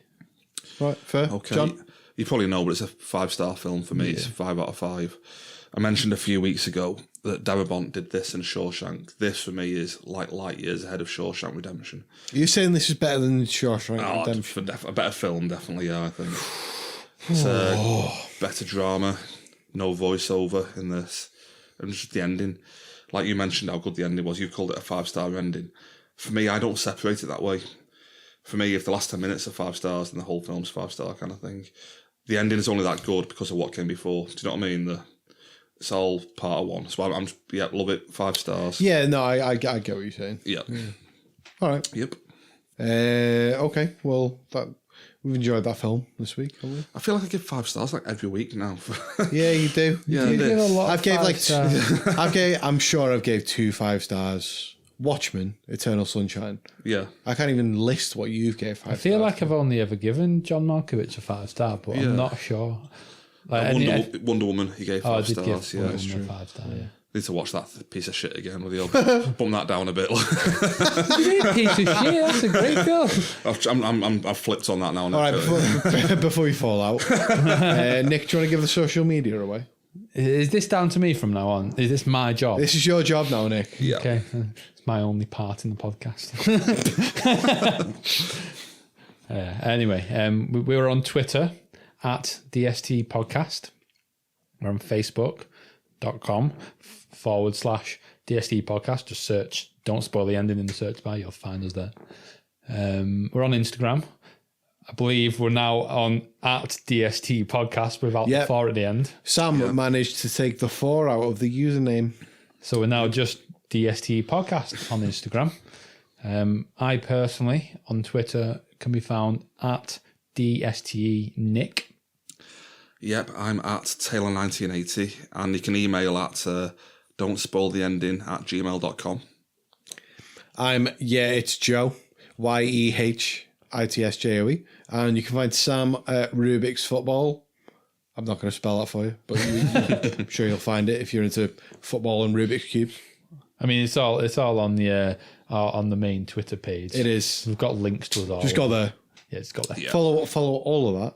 Right, fair. Okay. John? You probably know, but it's a 5-star film for me. It's 5 out of 5. I mentioned a few weeks ago that Darabont did this in Shawshank. This, for me, is like light years ahead of Shawshank Redemption. You're saying this is better than Shawshank Redemption? A better film, definitely, yeah, I think. It's a better drama, no voiceover in this, and just the ending. Like you mentioned how good the ending was, you called it a 5-star ending. For me, I don't separate it that way. For me, if the last 10 minutes are 5 stars, then the whole film's 5-star kind of thing. The ending is only that good because of what came before. Do you know what I mean? It's all part of one. So I'm love it. 5 stars. Yeah, no, I get what you're saying. Yeah. All right. Yep. Okay. Well, we've enjoyed that film this week, haven't we? I feel like I give 5 stars like every week now. Yeah, you do. Yeah, You give a lot I've of gave 5 like stars. I'm sure I've gave 2 5 stars. Watchmen, Eternal Sunshine. Yeah. I can't even list what you've gave 5 stars. I feel like I've only ever given John Malkovich a 5-star, but I'm not sure. Like Wonder Woman, he gave 5 I did stars. give Yeah, Wonder Woman a 5-star. Yeah. Need to watch that piece of shit again with you. Bump that down a bit. Great piece of shit. That's a great film. I've flipped on that now. All right, before we fall out, Nick, do you want to give the social media away? Is this down to me from now on? Is this my job? This is your job now, Nick. Yeah. Okay, it's my only part in the podcast. Anyway, we were on Twitter at DST Podcast. We're on Facebook.com/DST Podcast. Just search Don't Spoil the Ending in the search bar. You'll find us there. We're on Instagram. I believe we're now on at DST Podcast without the 4 at the end. Sam managed to take the 4 out of the username. So we're now just DST Podcast on Instagram. I personally, on Twitter, can be found at DSTE Nick. Yep, I'm at Taylor1980, and you can email at don'tspoiltheending@gmail.com. It's Joe, YEHITSJOE, and you can find Sam at Rubik's Football. I'm not going to spell that for you, but I'm sure you'll find it if you're into football and Rubik's cubes. I mean, it's all on the main Twitter page. It is. We've got links to it all. Just go there. Yeah, it's got there. Yeah. Follow all of that.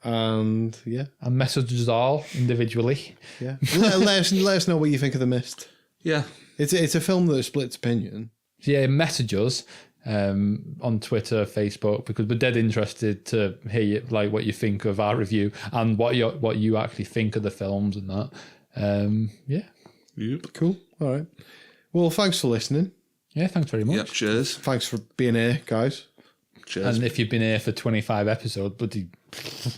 And And message us all individually. Yeah. let us know what you think of The Mist. Yeah. It's a film that splits opinion. Yeah, message us on Twitter, Facebook, because we're dead interested to hear what you think of our review and what you actually think of the films and that. Yeah. Yep. Cool. All right. Well, thanks for listening. Yeah, thanks very much. Yep, cheers. Thanks for being here, guys. Cheers. And if you've been here for 25 episodes, bloody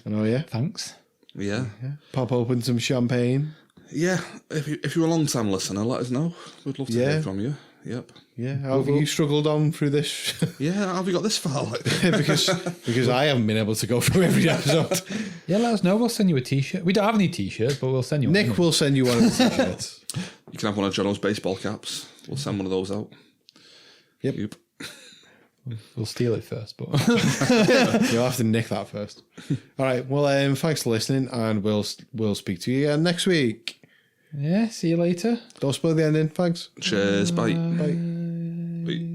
I know, yeah. thanks. Yeah. Pop open some champagne. Yeah. If you're a long time listener, let us know. We'd love to hear from you. Yep. Yeah. How have you struggled on through this? Yeah, how have you got this far? because I haven't been able to go through every episode. Yeah, let us know. We'll send you a t-shirt. We don't have any t-shirts, but we'll send you one. Nick will send you one of the t-shirts. You can have one of Jono's baseball caps. We'll send one of those out. Yep. We'll steal it first, but You'll have to nick that first. All right. Well, thanks for listening, and we'll speak to you again next week. yeah, see you later. Don't spoil the ending. Thanks. Cheers. Bye. Bye. Bye.